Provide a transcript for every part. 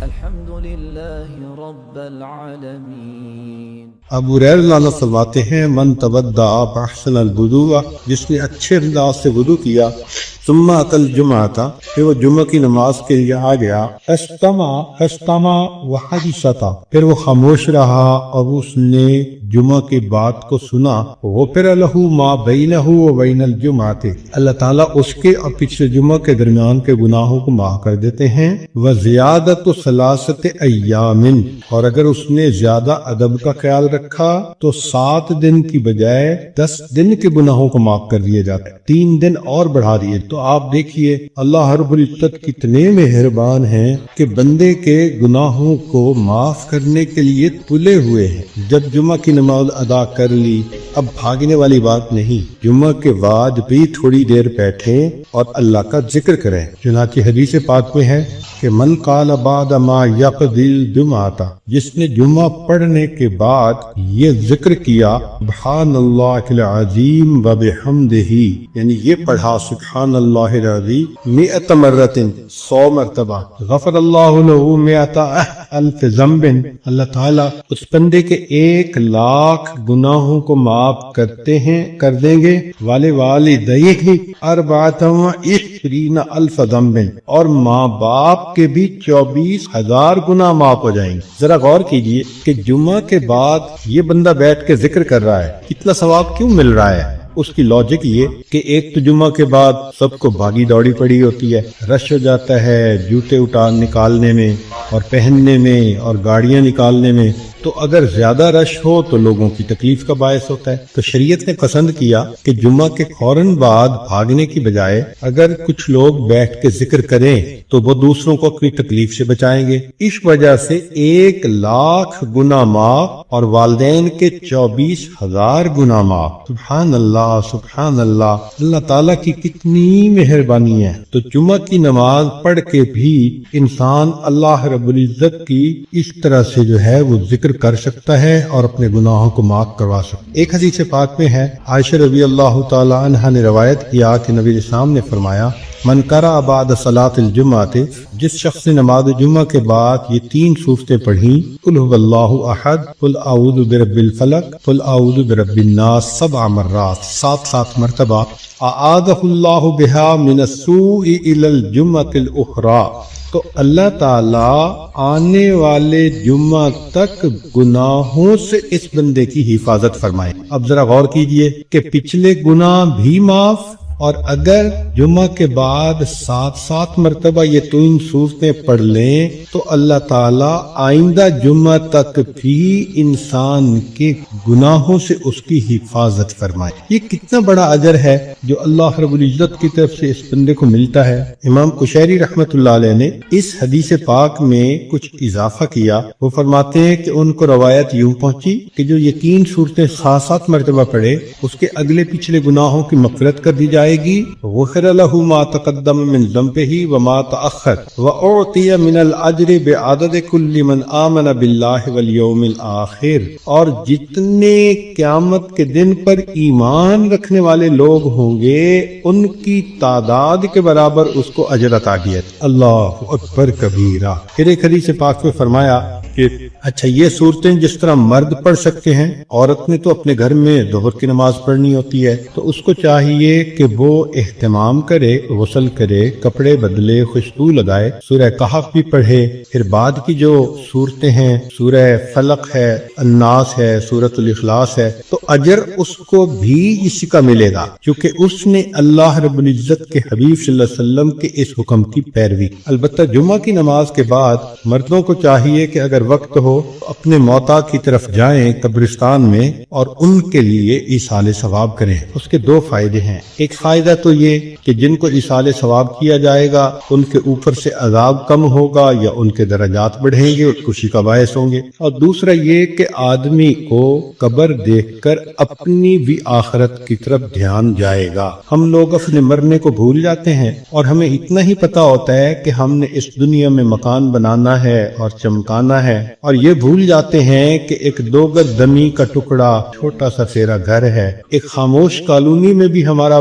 والحمد لله رب العالمين. ابو ہریرہ فرماتے ہیں من تودع فاحسن الوضوء، جس نے اچھے انداز سے وضو کیا، ثم اتى الجمعۃ، پھر وہ جمعہ کی نماز کے لیے آ گیا، استمع وحدث، پھر وہ خاموش رہا اور اس نے جمعہ کی بات کو سنا، غفر له ما بینہ وبین الجمعۃ، اللہ تعالیٰ اس کے اور پچھلے جمعہ کے درمیان کے گناہوں کو معاف کر دیتے ہیں، وزیادۃ ثلاثۃ ایام، اور اگر اس نے زیادہ ادب کا خیال رکھا تو 7 دن کی بجائے 10 دن کے گناہوں کو معاف کر دیے جاتے ہیں، 3 دن اور بڑھا دیے۔ تو آپ دیکھیے اللہ رب العزت کتنے مہربان ہیں کہ بندے کے گناہوں کو معاف کرنے کے لیے تلے ہوئے ہیں۔ جب جمعہ کی نماز ادا کر لی، اب بھاگنے والی بات نہیں، جمعہ کے بعد بھی تھوڑی دیر بیٹھیں اور اللہ کا ذکر کریں۔ چنانچہ حدیث پاک میں ہے کہ من قال بعد ما یقضی الجمعۃ، جس نے جمعہ پڑھنے کے بعد یہ ذکر کیا، سبحان اللہ العظیم وبحمدہ، یعنی یہ پڑھا سبحان اللہ العظیم 100 مرۃ، 100 مرتبہ، غفر اللہ له 100,000 ذنب، اللہ تعالیٰ اس بندے کے 1,00,000 گناہوں کو معاف کر دیں گے، والدیہ 24,000 ذنب، اور ماں باپ کے بھی 24,000 گناہ معاف ہو جائیں گے۔ ذرا غور کیجئے کہ جمعہ کے بعد یہ بندہ بیٹھ کے ذکر کر رہا ہے، کتنا ثواب کیوں مل رہا ہے؟ اس کی لاجک یہ کہ ایک تو جمعہ کے بعد سب کو بھاگی دوڑی پڑی ہوتی ہے، رش ہو جاتا ہے جوتے نکالنے میں اور پہننے میں اور گاڑیاں نکالنے میں، تو اگر زیادہ رش ہو تو لوگوں کی تکلیف کا باعث ہوتا ہے۔ تو شریعت نے پسند کیا کہ جمعہ کے فوراً بعد بھاگنے کی بجائے اگر کچھ لوگ بیٹھ کے ذکر کریں تو وہ دوسروں کو اپنی تکلیف سے بچائیں گے۔ اس وجہ سے 1,00,000 گناہ معاف اور والدین کے 24,000 گناہ معاف۔ سبحان اللہ، سبحان اللہ، اللہ تعالیٰ کی کتنی مہربانی ہے۔ تو جمعہ کی نماز پڑھ کے بھی انسان اللہ رب العزت کی اس طرح سے جو ہے وہ ذکر کر سکتا ہے اور اپنے گناہوں کو معاف کروا سکتا ہے۔ ایک حدیث پاک میں ہے، عائشہ رضی اللہ تعالی عنہا نے روایت کیا کہ نبی اسلام نے فرمایا، من قرأ بعد صلاۃ الجمعۃ، جس شخص نے نماز جمعہ کے بعد یہ 3 سورتیں پڑھیں، قل هو اللہ احد، قل اعوذ برب الفلق، قل اعوذ برب الناس 7 مرات، 7 مرتبہ، اعاذہ اللہ بہا من السوء الی الجمعۃ الاخری، تو اللہ تعالیٰ آنے والے جمعہ تک گناہوں سے اس بندے کی حفاظت فرمائے۔ اب ذرا غور کیجئے کہ پچھلے گناہ بھی معاف، اور اگر جمعہ کے بعد 7 مرتبہ یہ 3 سورتیں پڑھ لیں تو اللہ تعالیٰ آئندہ جمعہ تک بھی انسان کے گناہوں سے اس کی حفاظت فرمائے۔ یہ کتنا بڑا اجر ہے جو اللہ رب العزت کی طرف سے اس بندے کو ملتا ہے۔ امام قشیری رحمۃ اللہ علیہ نے اس حدیث پاک میں کچھ اضافہ کیا، وہ فرماتے ہیں کہ ان کو روایت یوں پہنچی کہ جو یہ 3 سورتیں 7 مرتبہ پڑھے اس کے اگلے پچھلے گناہوں کی مغفرت کر دی جائے گی، غفر له ما تقدم من ذنبه وما تأخر وأعطي من الأجر بعدد كل من آمن بالله واليوم الآخر، اور جتنے قیامت کے دن پر ایمان رکھنے والے لوگ ہوں گے ان کی تعداد کے برابر اس کو اجر عطا کیا۔ اللہ اکبر کبیرہ۔ پھر ایک حدیث پاک میں فرمایا کہ اچھا یہ صورتیں جس طرح مرد پڑھ سکتے ہیں، عورت نے تو اپنے گھر میں ظہر کی نماز پڑھنی ہوتی ہے تو اس کو چاہیے کہ وہ اہتمام کرے، غسل کرے، کپڑے بدلے، خوشبو لگائے، سورہ کہف بھی پڑھے، پھر بعد کی جو صورتیں ہیں، سورہ فلق ہے، الناس ہے، سورۃ الاخلاص ہے، تو اجر اس کو بھی اسی کا ملے گا کیونکہ اس نے اللہ رب العزت کے حبیب صلی اللہ علیہ وسلم کے اس حکم کی پیروی۔ البتہ جمعہ کی نماز کے بعد مردوں کو چاہیے کہ اگر وقت ہو اپنے موتا کی طرف جائیں قبرستان میں اور ان کے لیے ایصال ثواب کریں۔ اس کے 2 فائدے ہیں، ایک فائدہ تو یہ کہ جن کو ایصال ثواب کیا جائے گا ان کے اوپر سے عذاب کم ہوگا یا ان کے درجات بڑھیں گے اور خوشی کا باعث ہوں گے، اور دوسرا یہ کہ آدمی کو قبر دیکھ کر اپنی بھی آخرت کی طرف دھیان جائے گا۔ ہم لوگ اپنے مرنے کو بھول جاتے ہیں اور ہمیں اتنا ہی پتا ہوتا ہے کہ ہم نے اس دنیا میں مکان بنانا ہے اور چمکانا ہے اور یہ بھول جاتے ہیں کہ ایک 2 گز زمین کا ٹکڑا چھوٹا سا تیرا گھر ہے، ایک خاموش کالونی میں بھی ہمارا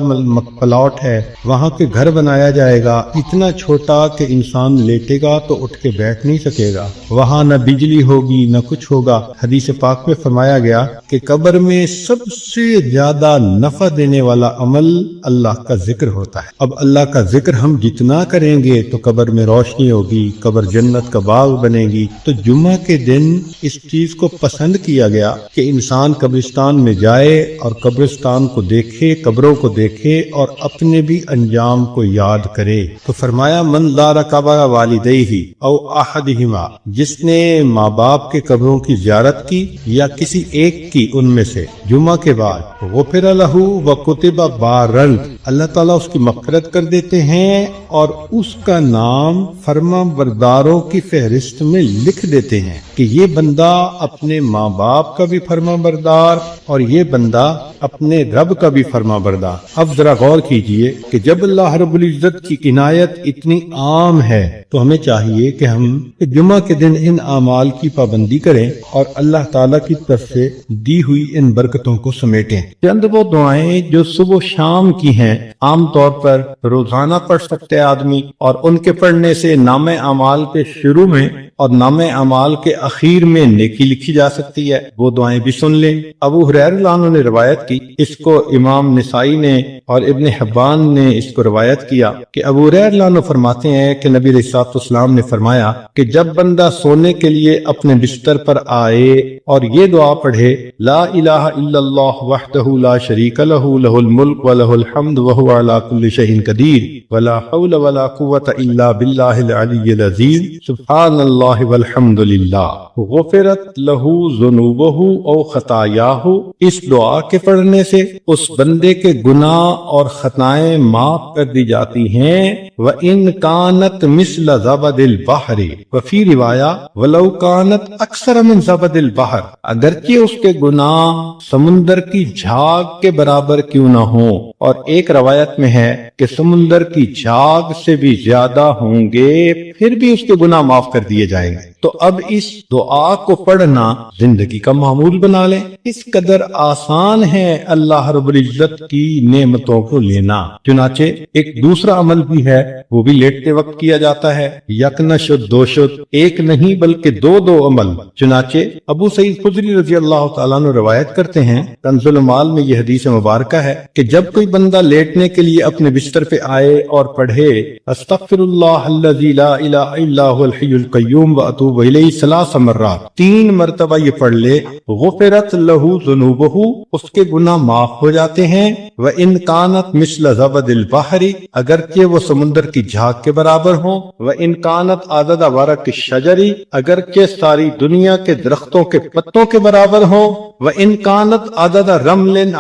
پلاٹ ہے، وہاں کے گھر بنایا جائے گا اتنا چھوٹا کہ انسان لیٹے گا تو اٹھ کے بیٹھ نہیں سکے گا، وہاں نہ بجلی ہوگی نہ کچھ ہوگا۔ حدیث پاک میں فرمایا گیا کہ قبر میں سب سے زیادہ نفع دینے والا عمل اللہ کا ذکر ہوتا ہے۔ اب اللہ کا ذکر ہم جتنا کریں گے تو قبر میں روشنی ہوگی، قبر جنت کا باغ بنے گی۔ تو جمعہ کے دن اس چیز کو پسند کیا گیا کہ انسان قبرستان میں جائے اور قبرستان کو دیکھے، قبروں کو دیکھے اور اپنے بھی انجام کو یاد کرے۔ تو فرمایا من زار قبر والدیہ او احدہما، جس نے ماں باپ کے قبروں کی زیارت کی یا کسی ایک کی ان میں سے جمعہ کے بعد، غفر لہ وکتب بارن، اللہ تعالیٰ اس کی مغفرت کر دیتے ہیں اور اس کا نام فرما برداروں کی فہرست میں لکھ دیتے ہیں کہ یہ بندہ اپنے ماں باپ کا بھی فرما بردار اور یہ بندہ اپنے رب کا بھی فرما بردار۔ اب ذرا غور کیجئے کہ جب اللہ رب العزت کی عنایت اتنی عام ہے تو ہمیں چاہیے کہ ہم جمعہ کے دن ان اعمال کی پابندی کریں اور اللہ تعالیٰ کی طرف سے دی ہوئی ان برکتوں کو سمیٹیں۔ چند وہ دعائیں جو صبح و شام کی ہیں، عام طور پر روزانہ پڑھ سکتے ہیں آدمی، اور ان کے پڑھنے سے نام اعمال کے شروع میں اور نام اعمال کے اخیر میں نیکی لکھی جا سکتی ہے۔ وہ دعائیں بھی سن لیں۔ ابو ہریرہ رضی اللہ عنہ نے روایت کی، اس کو امام نسائی نے اور ابن حبان نے اس کو روایت کیا کہ ابو ہریرہ رضی اللہ عنہ فرماتے ہیں کہ نبی علیہ الصلوۃ والسلام نے فرمایا کہ جب بندہ سونے کے لیے اپنے بستر پر آئے اور یہ دعا پڑھے، لا الہ الا اللہ وحدہ لا شریک لہ لہ الملک ولہ الحمد وہو علی کل شیء قدیر ولا حول ولا قوۃ الا باللہ العلی العظیم سبحان اللہ والحمد للہ غفرت لہ ذنوبہ او خطایاہ۔ اس دعا کے پڑھنے سے اس بندے کے گناہ اور خطائیں معاف کر دی جاتی ہیں۔ وَإِن كَانَتْ مِثْلَ زَبَدِ الْبَحْرِ، وفی روایہ وَلَوْ كَانَتْ أَكْثَرَ مِنْ زَبَدِ الْبَحْرِ، اگرچہ اس کے گناہ سمندر کی جھاگ کے برابر کیوں نہ ہوں، اور ایک روایت میں ہے کہ سمندر کی جھاگ سے بھی زیادہ ہوں گے پھر بھی اس کے گناہ معاف کر دیے جائیں گے۔ تو اب اس دعا کو پڑھنا زندگی کا معمول بنا لیں۔ اس قدر آسان ہے اللہ رب العزت کی نعمتوں کو لینا۔ چنانچہ ایک دوسرا عمل بھی ہے، وہ بھی لیٹتے وقت کیا جاتا ہے، یک نہ شد دو شد، ایک نہیں بلکہ دو عمل۔ چنانچہ ابو سعید خدری رضی اللہ تعالیٰ عنہ روایت کرتے ہیں، کنز المال میں یہ حدیث مبارکہ ہے کہ جب کوئی بندہ لیٹنے کے لیے اپنے بستر پہ آئے اور پڑھے استغفر اللہ الذی لا الہ الا هو الحی القیوم واتوب الیہ 3 مرات، 3 مرتبہ یہ پڑھ لے، غفرت لہ ذنوبہ، اس کے گناہ معاف ہو جاتے ہیں۔ وَإِن كَانَتْ مِثْلَ زَبَدِ الْبَحْرِ، اگرچہ وہ سمندر کی جھاگ کے برابر ہوں۔ وَإِن كَانَتْ عَدَدَ وَرَقِ الشَّجَرِ، اگرچہ ساری دنیا کے درختوں کے پتوں کے برابر ہوں۔ وَإِن كَانَتْ عَدَدَ رَمْلٍ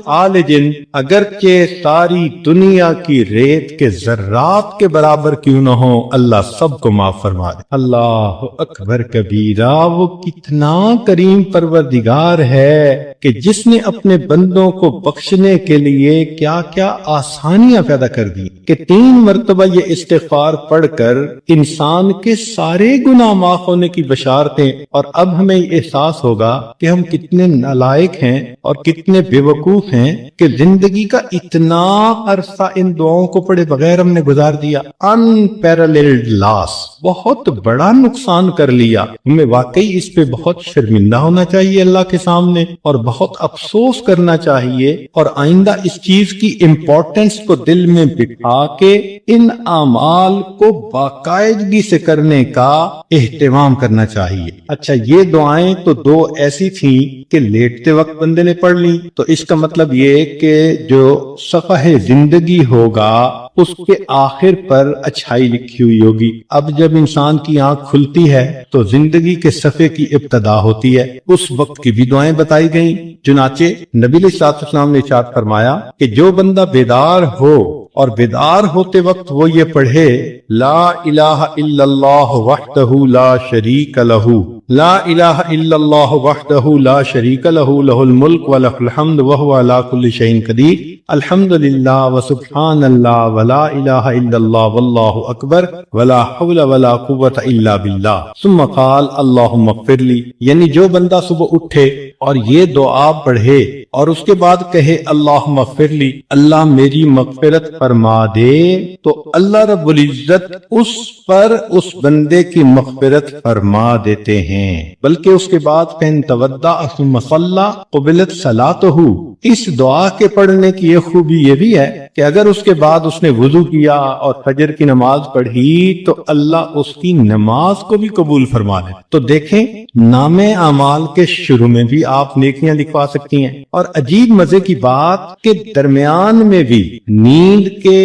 عَالِجٍ، اگرچہ ساری دنیا کی ریت کے ذرات کے برابر کیوں نہ ہوں، اللہ سب کو معاف فرما دے۔ اللہ اکبر کبیرہ، وہ کتنا کریم پروردگار ہے کہ جس نے اپنے بندوں کو بخشنے کے لیے کیا کیا آسانیاں پیدا کر دی کہ 3 مرتبہ یہ استغفار پڑھ کر انسان کے سارے گناہ معاف ہونے کی بشارتیں۔ اور اب ہمیں احساس ہوگا کہ ہم کتنے نالائق ہیں اور کتنے بے وقوف ہیں کہ زندگی کا اتنا عرصہ ان دعاؤں کو پڑھے بغیر ہم نے گزار دیا۔ unparalleled loss، بہت بڑا نقصان کر لیا۔ ہمیں واقعی اس پہ بہت شرمندہ ہونا چاہیے اللہ کے سامنے اور بہت افسوس کرنا چاہیے، اور آئندہ اس چیز کی امپورٹنس کو دل میں بٹھا کے ان اعمال کو باقاعدگی سے کرنے کا اہتمام کرنا چاہیے۔ اچھا، یہ دعائیں تو 2 ایسی تھیں کہ لیٹتے وقت بندے نے پڑھ لی، تو اس کا مطلب یہ کہ جو صفحہ زندگی ہوگا اس کے آخر پر اچھائی لکھی ہوئی ہوگی۔ اب جب انسان کی آنکھ کھلتی ہے تو زندگی کے صفحے کی ابتدا ہوتی ہے، اس وقت کی بھی دعائیں بتائی گئیں۔ چنانچہ نبی علیہ الصلوۃ والسلام نے ارشاد فرمایا کہ جو بندہ بیدار ہو اور بیدار ہوتے وقت وہ یہ پڑھے لا الہ الا اللہ وحدہ لا شریک لہ، لا الہ الا اللہ وحدہ لا شریک لہ، لہ الملک ولہ الحمد وہو علی کل شیء قدیر، الحمد للہ وسبحان اللہ ولا الہ الا اللہ واللہ اکبر ولا حول ولا قوۃ الا باللہ، ثم قال اللہم اغفر لی۔ یعنی جو بندہ صبح اٹھے اور یہ دعا پڑھے اور اس کے بعد کہے اللہم اغفر لی، اللہ میری مغفرت فرما دے، تو اللہ رب العزت اس پر اس بندے کی مغفرت فرما دیتے ہیں۔ بلکہ اس کے بعد فَإِن تَوَضَّأَ ثُمَّ صَلَّى قُبِلَتْ صَلَاتُهُ، اس دعا کے پڑھنے کی یہ خوبی یہ بھی ہے کہ اگر اس کے بعد اس نے وضو کیا اور فجر کی نماز پڑھی تو اللہ اس کی نماز کو بھی قبول فرما لے۔ تو دیکھیں نام اعمال کے شروع میں بھی آپ نیکیاں لکھوا سکتی ہیں، اور عجیب مزے کی بات کہ درمیان میں بھی، نیند کے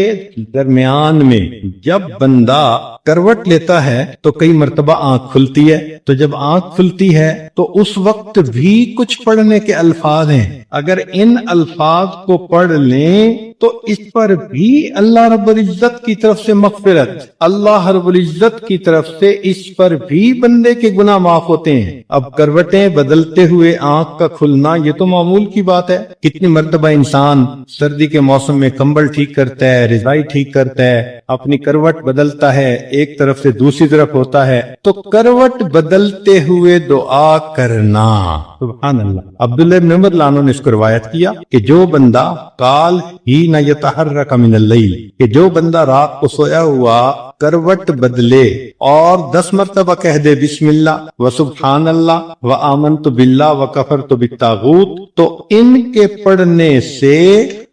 درمیان میں جب بندہ کروٹ لیتا ہے تو کئی مرتبہ آنکھ کھلتی ہے، تو جب آنکھ کھلتی ہے تو اس وقت بھی کچھ پڑھنے کے الفاظ ہیں، اگر ان الفاظ کو پڑھ لیں تو اس پر بھی اللہ رب العزت کی طرف سے مغفرت، اللہ رب العزت کی طرف سے اس پر بھی بندے کے گناہ معاف ہوتے ہیں۔ اب کروٹیں بدلتے ہوئے آنکھ کا کھلنا یہ تو معمول کی بات ہے، کتنی مرتبہ انسان سردی کے موسم میں کمبل ٹھیک کرتا ہے، رضائی ٹھیک کرتا ہے، اپنی کروٹ بدلتا ہے، ایک طرف سے دوسری طرف ہوتا ہے، تو کروٹ بدلتے ہوئے دعا کرنا، سبحان اللہ۔ عبداللہ بن عمر رضی اللہ عنہ نے اس کو روایت کیا کہ جو بندہ قال ہی نہ یتحرک من اللیل، کہ جو بندہ رات کو سویا ہوا کروٹ بدلے اور 10 مرتبہ کہہ دے بسم اللہ و سبحان اللہ و آمنت باللہ و کفرت بالطاغوت، تو ان کے پڑھنے سے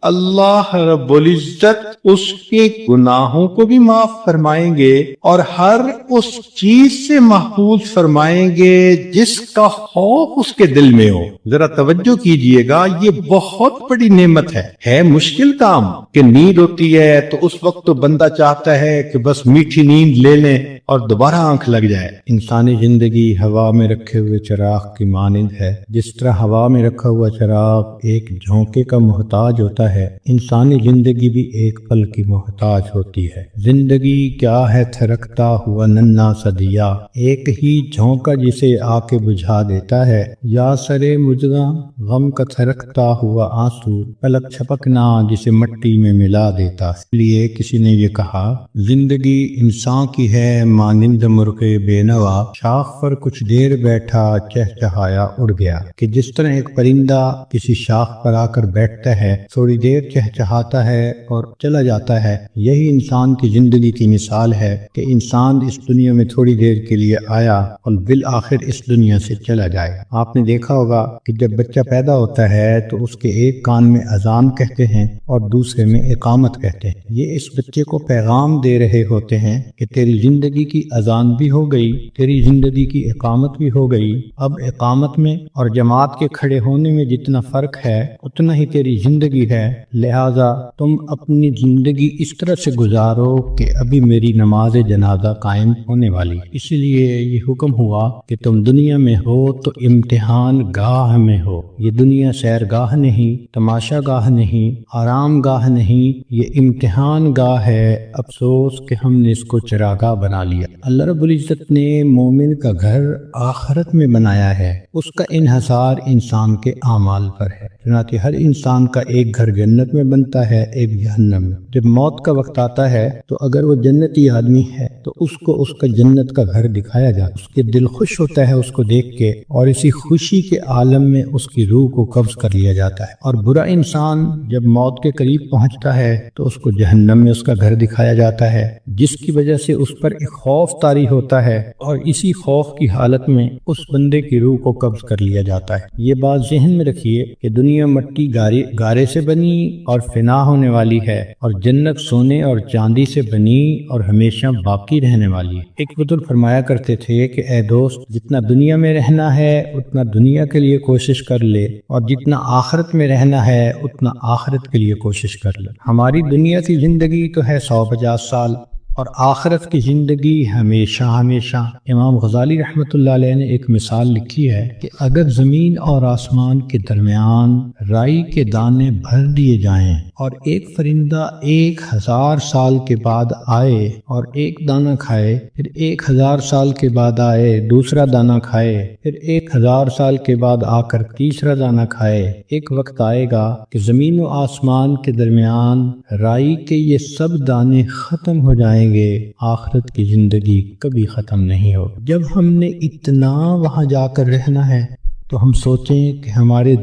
اللہ رب العزت اس کے گناہوں کو بھی معاف فرمائیں گے اور ہر اس چیز سے محفوظ فرمائیں گے جس کا خوف اس کے دل میں ہو۔ ذرا توجہ کیجئے گا، یہ بہت بڑی نعمت ہے مشکل کام کہ نیند ہوتی ہے تو اس وقت تو بندہ چاہتا ہے کہ بس میٹھی نیند لے لیں اور دوبارہ آنکھ لگ جائے۔ انسانی زندگی ہوا میں رکھے ہوئے چراغ کی مانند ہے، جس طرح ہوا میں رکھا ہوا چراغ ایک جھونکے کا محتاج ہوتا ہے، انسانی زندگی بھی ایک پل کی محتاج ہوتی ہے۔ زندگی کیا ہے تھرکتا ہوا ننھا سا دیا، ایک ہی جھونکا جسے آ کے بجھا دیتا ہے، یا سرے مجھگاں غم کا تھرکتا ہوا آنسو پلک چھپکنا جسے مٹی میں ملا دیتا۔ اس لیے کسی نے یہ کہا زندگی انسان کی ہے مانند مرغ بے نوا، شاخ پر کچھ دیر بیٹھا چہچہایا اڑ گیا، کہ جس طرح ایک پرندہ کسی شاخ پر آ کر بیٹھتا ہے، تھوڑی دیر چہچہاتا ہے اور چلا جاتا ہے، یہی انسان کی زندگی کی مثال ہے کہ انسان اس دنیا میں تھوڑی دیر کے لیے آیا اور بالآخر اس دنیا سے چلا جائے۔ آپ نے دیکھا ہوگا کہ جب بچہ پیدا ہوتا ہے تو اس کے ایک کان میں اذان کہتے ہیں اور دوسرے میں اقامت کہتے ہیں، یہ اس بچے کو پیغام دے رہے ہوتے ہیں کہ تیری زندگی کی اذان بھی ہو گئی، تیری زندگی کی اقامت بھی ہو گئی، اب اقامت میں اور جماعت کے کھڑے ہونے میں جتنا فرق ہے اتنا ہی تیری زندگی ہے، لہذا تم اپنی زندگی اس طرح سے گزارو کہ ابھی میری نماز جنازہ قائم ہونے والی، اس لیے یہ حکم ہوا کہ تم دنیا میں ہو تو امتحان گاہ میں ہو، یہ دنیا سیر گاہ نہیں، تماشا گاہ نہیں، آرام گاہ نہیں، یہ امتحان گاہ ہے۔ افسوس کہ ہم نے اس کو چراگاہ بنا لیا۔ اللہ رب العزت نے مومن کا گھر آخرت میں بنایا ہے، اس کا انحصار انسان کے اعمال پر ہے، چنانچہ ہر انسان کا ایک گھر جنت میں بنتا ہے، ایک جہنم میں۔ جب موت کا وقت آتا ہے تو اگر وہ جنتی آدمی ہے تو اس کو اس کا جنت کا گھر دکھایا جاتا ہے، اس کے دل خوش ہوتا ہے اس کو دیکھ کے، اور اسی خوشی کے عالم میں اس کی روح کو قبض کر لیا جاتا ہے۔ اور برا انسان جب موت کے قریب پہنچتا ہے تو اس کو جہنم میں اس کا گھر دکھایا جاتا ہے، جس کی وجہ سے اس پر ایک خوف طاری ہوتا ہے، اور اسی خوف کی حالت میں اس بندے کی روح کو قبض کر لیا جاتا ہے۔ یہ بات ذہن میں رکھیے کہ دنیا مٹی گارے سے بنی اور فنا ہونے والی ہے، اور جنت سونے اور چاندی سے بنی اور ہمیشہ باقی رہنے والی ہے۔ ایک بزرگ فرمایا کرتے تھے کہ اے دوست، جتنا دنیا میں رہنا ہے اتنا دنیا کے لیے کوشش کر لے، اور جتنا آخرت میں رہنا ہے اتنا آخرت کے لیے کوشش کر لے۔ ہماری دنیا کی زندگی تو ہے 150 سال، اور آخرت کی زندگی ہمیشہ ہمیشہ۔ امام غزالی رحمۃ اللہ علیہ نے ایک مثال لکھی ہے کہ اگر زمین اور آسمان کے درمیان رائی کے دانے بھر دیے جائیں اور ایک فرندہ 1000 سال کے بعد آئے اور ایک دانہ کھائے، پھر 1000 سال کے بعد آئے دوسرا دانہ کھائے، پھر 1000 سال کے بعد آ کر تیسرا دانہ کھائے، ایک وقت آئے گا کہ زمین و آسمان کے درمیان رائی کے یہ سب دانے ختم ہو جائیں گے، آخرت کی زندگی کبھی ختم نہیں ہو۔ جب ہم نے اتنا وہاں جا کر رہنا ہے تو ہم سوچیں کہ ہمارے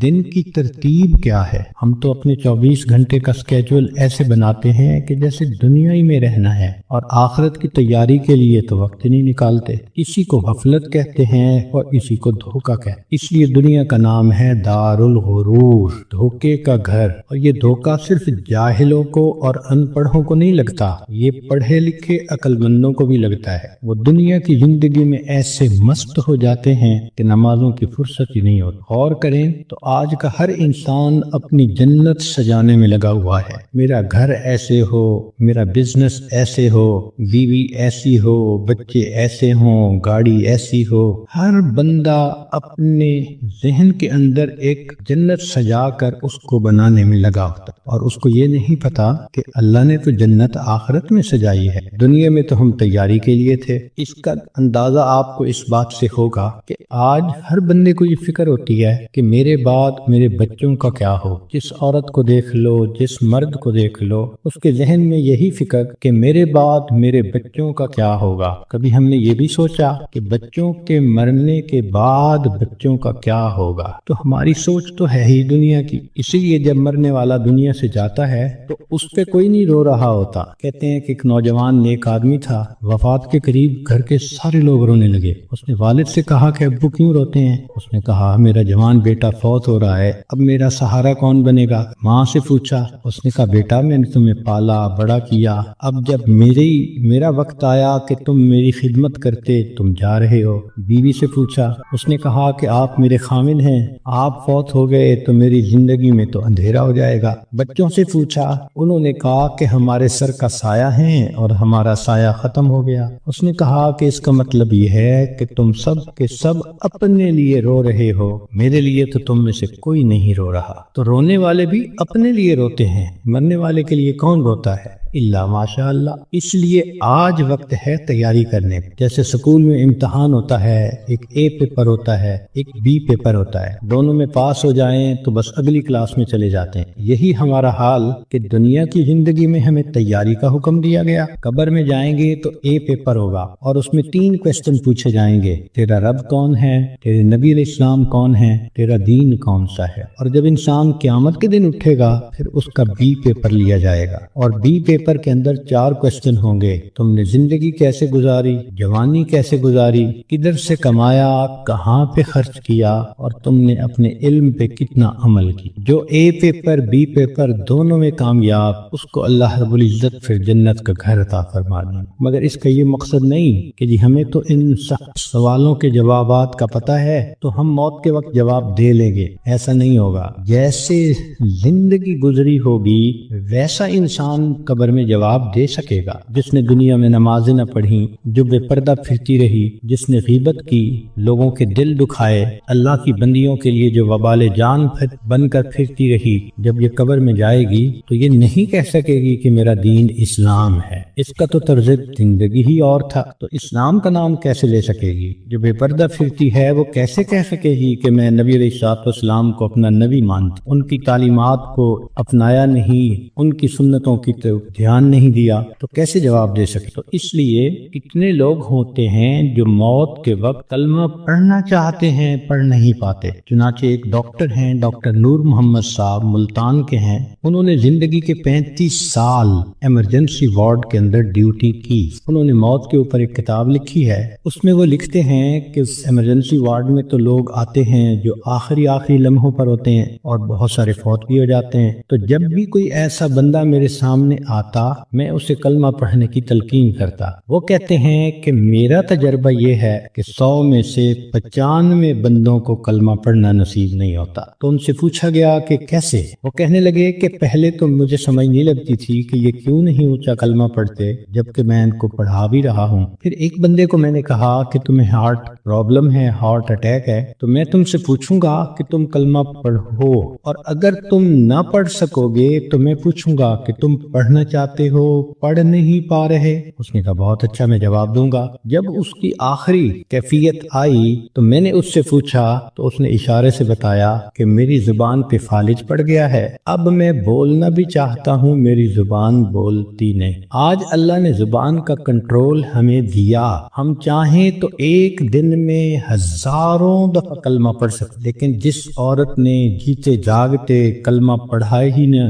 دن کی ترتیب کیا ہے۔ ہم تو اپنے 24 گھنٹے کا سکیجول ایسے بناتے ہیں کہ جیسے دنیا ہی میں رہنا ہے، اور آخرت کی تیاری کے لیے تو وقت نہیں نکالتے۔ اسی کو غفلت کہتے ہیں اور اسی کو دھوکہ کہتے ہیں۔ اس لیے دنیا کا نام ہے دار الغرور، دھوکے کا گھر۔ اور یہ دھوکہ صرف جاہلوں کو اور ان پڑھوں کو نہیں لگتا، یہ پڑھے لکھے عقل مندوں کو بھی لگتا ہے۔ وہ دنیا کی زندگی میں ایسے مست ہو جاتے ہیں کہ نمازوں کی فرصت ہی نہیں ہوتی۔ غور کریں تو آج کا ہر انسان اپنی جنت سجانے میں لگا ہوا ہے۔ میرا گھر ایسے ہو، میرا بزنس ایسے ہو، بیوی ایسی ہو، بچے ایسے ہوں، گاڑی ایسی ہو۔ ہر بندہ اپنے ذہن کے اندر ایک جنت سجا کر اس کو بنانے میں لگا ہوتا، اور اس کو یہ نہیں پتا کہ اللہ نے تو جنت آخرت میں سجائی ہے، دنیا میں تو ہم تیاری کے لیے تھے۔ اس کا اندازہ آپ کو اس بات سے ہوگا کہ آج ہر بندے کو یہ فکر ہوتی ہے کہ میرے بعد میرے بچوں کا کیا ہو۔ جس عورت کو دیکھ لو، جس مرد کو دیکھ لو، اس کے ذہن میں یہی فکر کہ میرے بعد میرے بچوں کا کیا ہوگا۔ کبھی ہم نے یہ بھی سوچا کہ بچوں کے مرنے کے بعد بچوں کا کیا ہوگا؟ تو ہماری سوچ تو ہے ہی دنیا کی۔ اسی لیے جب مرنے والا دنیا سے جاتا ہے تو اس پہ کوئی نہیں رو رہا ہوتا۔ کہتے ہیں کہ ایک نوجوان نیک آدمی تھا، وفات کے قریب گھر کے سارے لوگ رونے لگے۔ اس نے والد سے کہا کہ ابو کیوں روتے ہیں؟ اس نے کہا میرا جوان بیٹا فوت ہو رہا ہے، اب میرا سہارا کون بنے گا؟ ماں سے پوچھا، اس نے کہا بیٹا میں نے تمہیں پالا بڑا کیا، اب جب میرا وقت آیا کہ تم میری خدمت کرتے تم جا رہے ہو۔ بیوی سے پوچھا، اس نے کہا کہ آپ میرے خامن ہیں، آپ فوت ہو گئے تو میری زندگی میں تو اندھیرا ہو جائے گا۔ بچوں سے پوچھا، انہوں نے کہا کہ ہمارے سر کا سایہ ہیں اور ہمارا سایہ ختم ہو گیا۔ اس نے کہا کہ اس کا مطلب یہ ہے کہ تم سب کے سب اپنے لیے رو رہے ہو، میرے لیے تو تم میں سے کوئی نہیں رو رہا۔ تو رونے والے بھی اپنے لیے روتے ہیں، مرنے والے کے لیے کون روتا ہے؟ اللہ ماشاء اللہ۔ اس لیے آج وقت ہے تیاری کرنے۔ جیسے سکول میں امتحان ہوتا ہے، ایک اے پیپر ہوتا ہے، ایک بی پیپر ہوتا ہے، دونوں میں پاس ہو جائیں تو بس اگلی کلاس میں چلے جاتے ہیں۔ یہی ہمارا حال کہ دنیا کی زندگی میں ہمیں تیاری کا حکم دیا گیا۔ قبر میں جائیں گے تو اے پیپر ہوگا اور اس میں 3 کوسچن پوچھے جائیں گے، تیرا رب کون ہے، تیرے نبی علیہ السلام کون ہے، تیرا دین کون سا ہے۔ اور جب انسان قیامت کے دن اٹھے گا پھر اس کا بی پیپر لیا جائے گا، اور بی پیپر کے اندر 4 کوسچن ہوں گے۔ تم نے زندگی کیسے گزاری، جوانی کیسے گزاری، کدھر سے کمایا، کہاں پہ خرچ کیا، اور تم نے اپنے علم پہ کتنا عمل کی۔ جو اے پیپر بی پیپر دونوں میں کامیاب، اس کو اللہ رب العزت پھر جنت کا گھر عطا فرما دیں۔ مگر اس کا یہ مقصد نہیں کہ جی ہمیں تو ان سخت سوالوں کے جوابات کا پتہ ہے تو ہم موت کے وقت جواب دے لیں گے، ایسا نہیں ہوگا۔ جیسے زندگی گزری ہوگی ویسا انسان قبر میں جواب دے سکے گا۔ جس نے دنیا میں نمازیں نہ پڑھی، جو بے پردہ پھرتی رہی، جس نے غیبت کی، لوگوں کے دل دکھائے، اللہ کی بندیوں کے لیے جو وبال جان بن کر پھرتی رہی، جب یہ قبر میں جائے گی تو یہ نہیں کہہ سکے گی کہ میرا دین اسلام ہے، اس کا تو طرز زندگی ہی اور تھا، تو اسلام کا نام کیسے لے سکے گی؟ جو بے پردہ پھرتی ہے وہ کیسے کہہ سکے گی کہ میں نبی علیہ الصلوۃ والسلام کو اپنا نبی مانتی، ان کی تعلیمات کو اپنایا نہیں، ان کی سنتوں کی دھیان نہیں دیا، تو کیسے جواب دے سکے؟ تو اس لیے کتنے لوگ ہوتے ہیں جو موت کے وقت کلمہ پڑھنا چاہتے ہیں پڑھ نہیں پاتے۔ چنانچہ ایک ڈاکٹر ہیں، ڈاکٹر نور محمد صاحب ملتان کے ہیں، انہوں نے زندگی کے 35 سال ایمرجنسی وارڈ کے اندر ڈیوٹی کی۔ انہوں نے موت کے اوپر ایک کتاب لکھی ہے، اس میں وہ لکھتے ہیں کہ اس ایمرجنسی وارڈ میں تو لوگ آتے ہیں جو آخری لمحوں پر ہوتے ہیں اور بہت سارے فوت بھی ہو جاتے ہیں، تو جب بھی کوئی ایسا بندہ میرے سامنے آتا میں اسے کلمہ پڑھنے کی تلقین کرتا۔ وہ کہتے ہیں کہ میرا تجربہ یہ ہے کہ 100 میں سے 95 بندوں کو کلمہ پڑھنا نصیب نہیں ہوتا۔ تو ان سے پوچھا گیا کہ کیسے؟ وہ کہنے لگے کہ پہلے تو مجھے سمجھ نہیں لگتی تھی کہ یہ کیوں نہیں اونچا کلمہ پڑھتے جبکہ میں ان کو پڑھا بھی رہا ہوں۔ پھر ایک بندے کو میں نے کہا کہ تمہیں ہارٹ پرابلم ہے، ہارٹ اٹیک ہے، تو میں تم سے پوچھوں گا کہ تم کلمہ پڑھو، اور اگر تم نہ پڑھ سکو گے تو میں پوچھوں گا کہ تم پڑھنا چاہتے ہو، پڑھ نہیں پا رہے؟ اس نے کہا بہت اچھا، میں جواب دوں گا۔ جب اس کی آخری کیفیت آئی تو میں نے اس سے پوچھا تو اس نے اشارے سے بتایا کہ میری زبان پہ فالج پڑ گیا ہے، اب میں بولنا بھی چاہتا ہوں، میری زبان بولتی نہیں۔ آج اللہ نے زبان کا کنٹرول ہمیں دیا، ہم چاہیں تو ایک دن میں ہزاروں دفعہ کلمہ پڑھ سکتے، لیکن جس عورت نے جیتے جاگتے کلمہ پڑھا ہی نہ،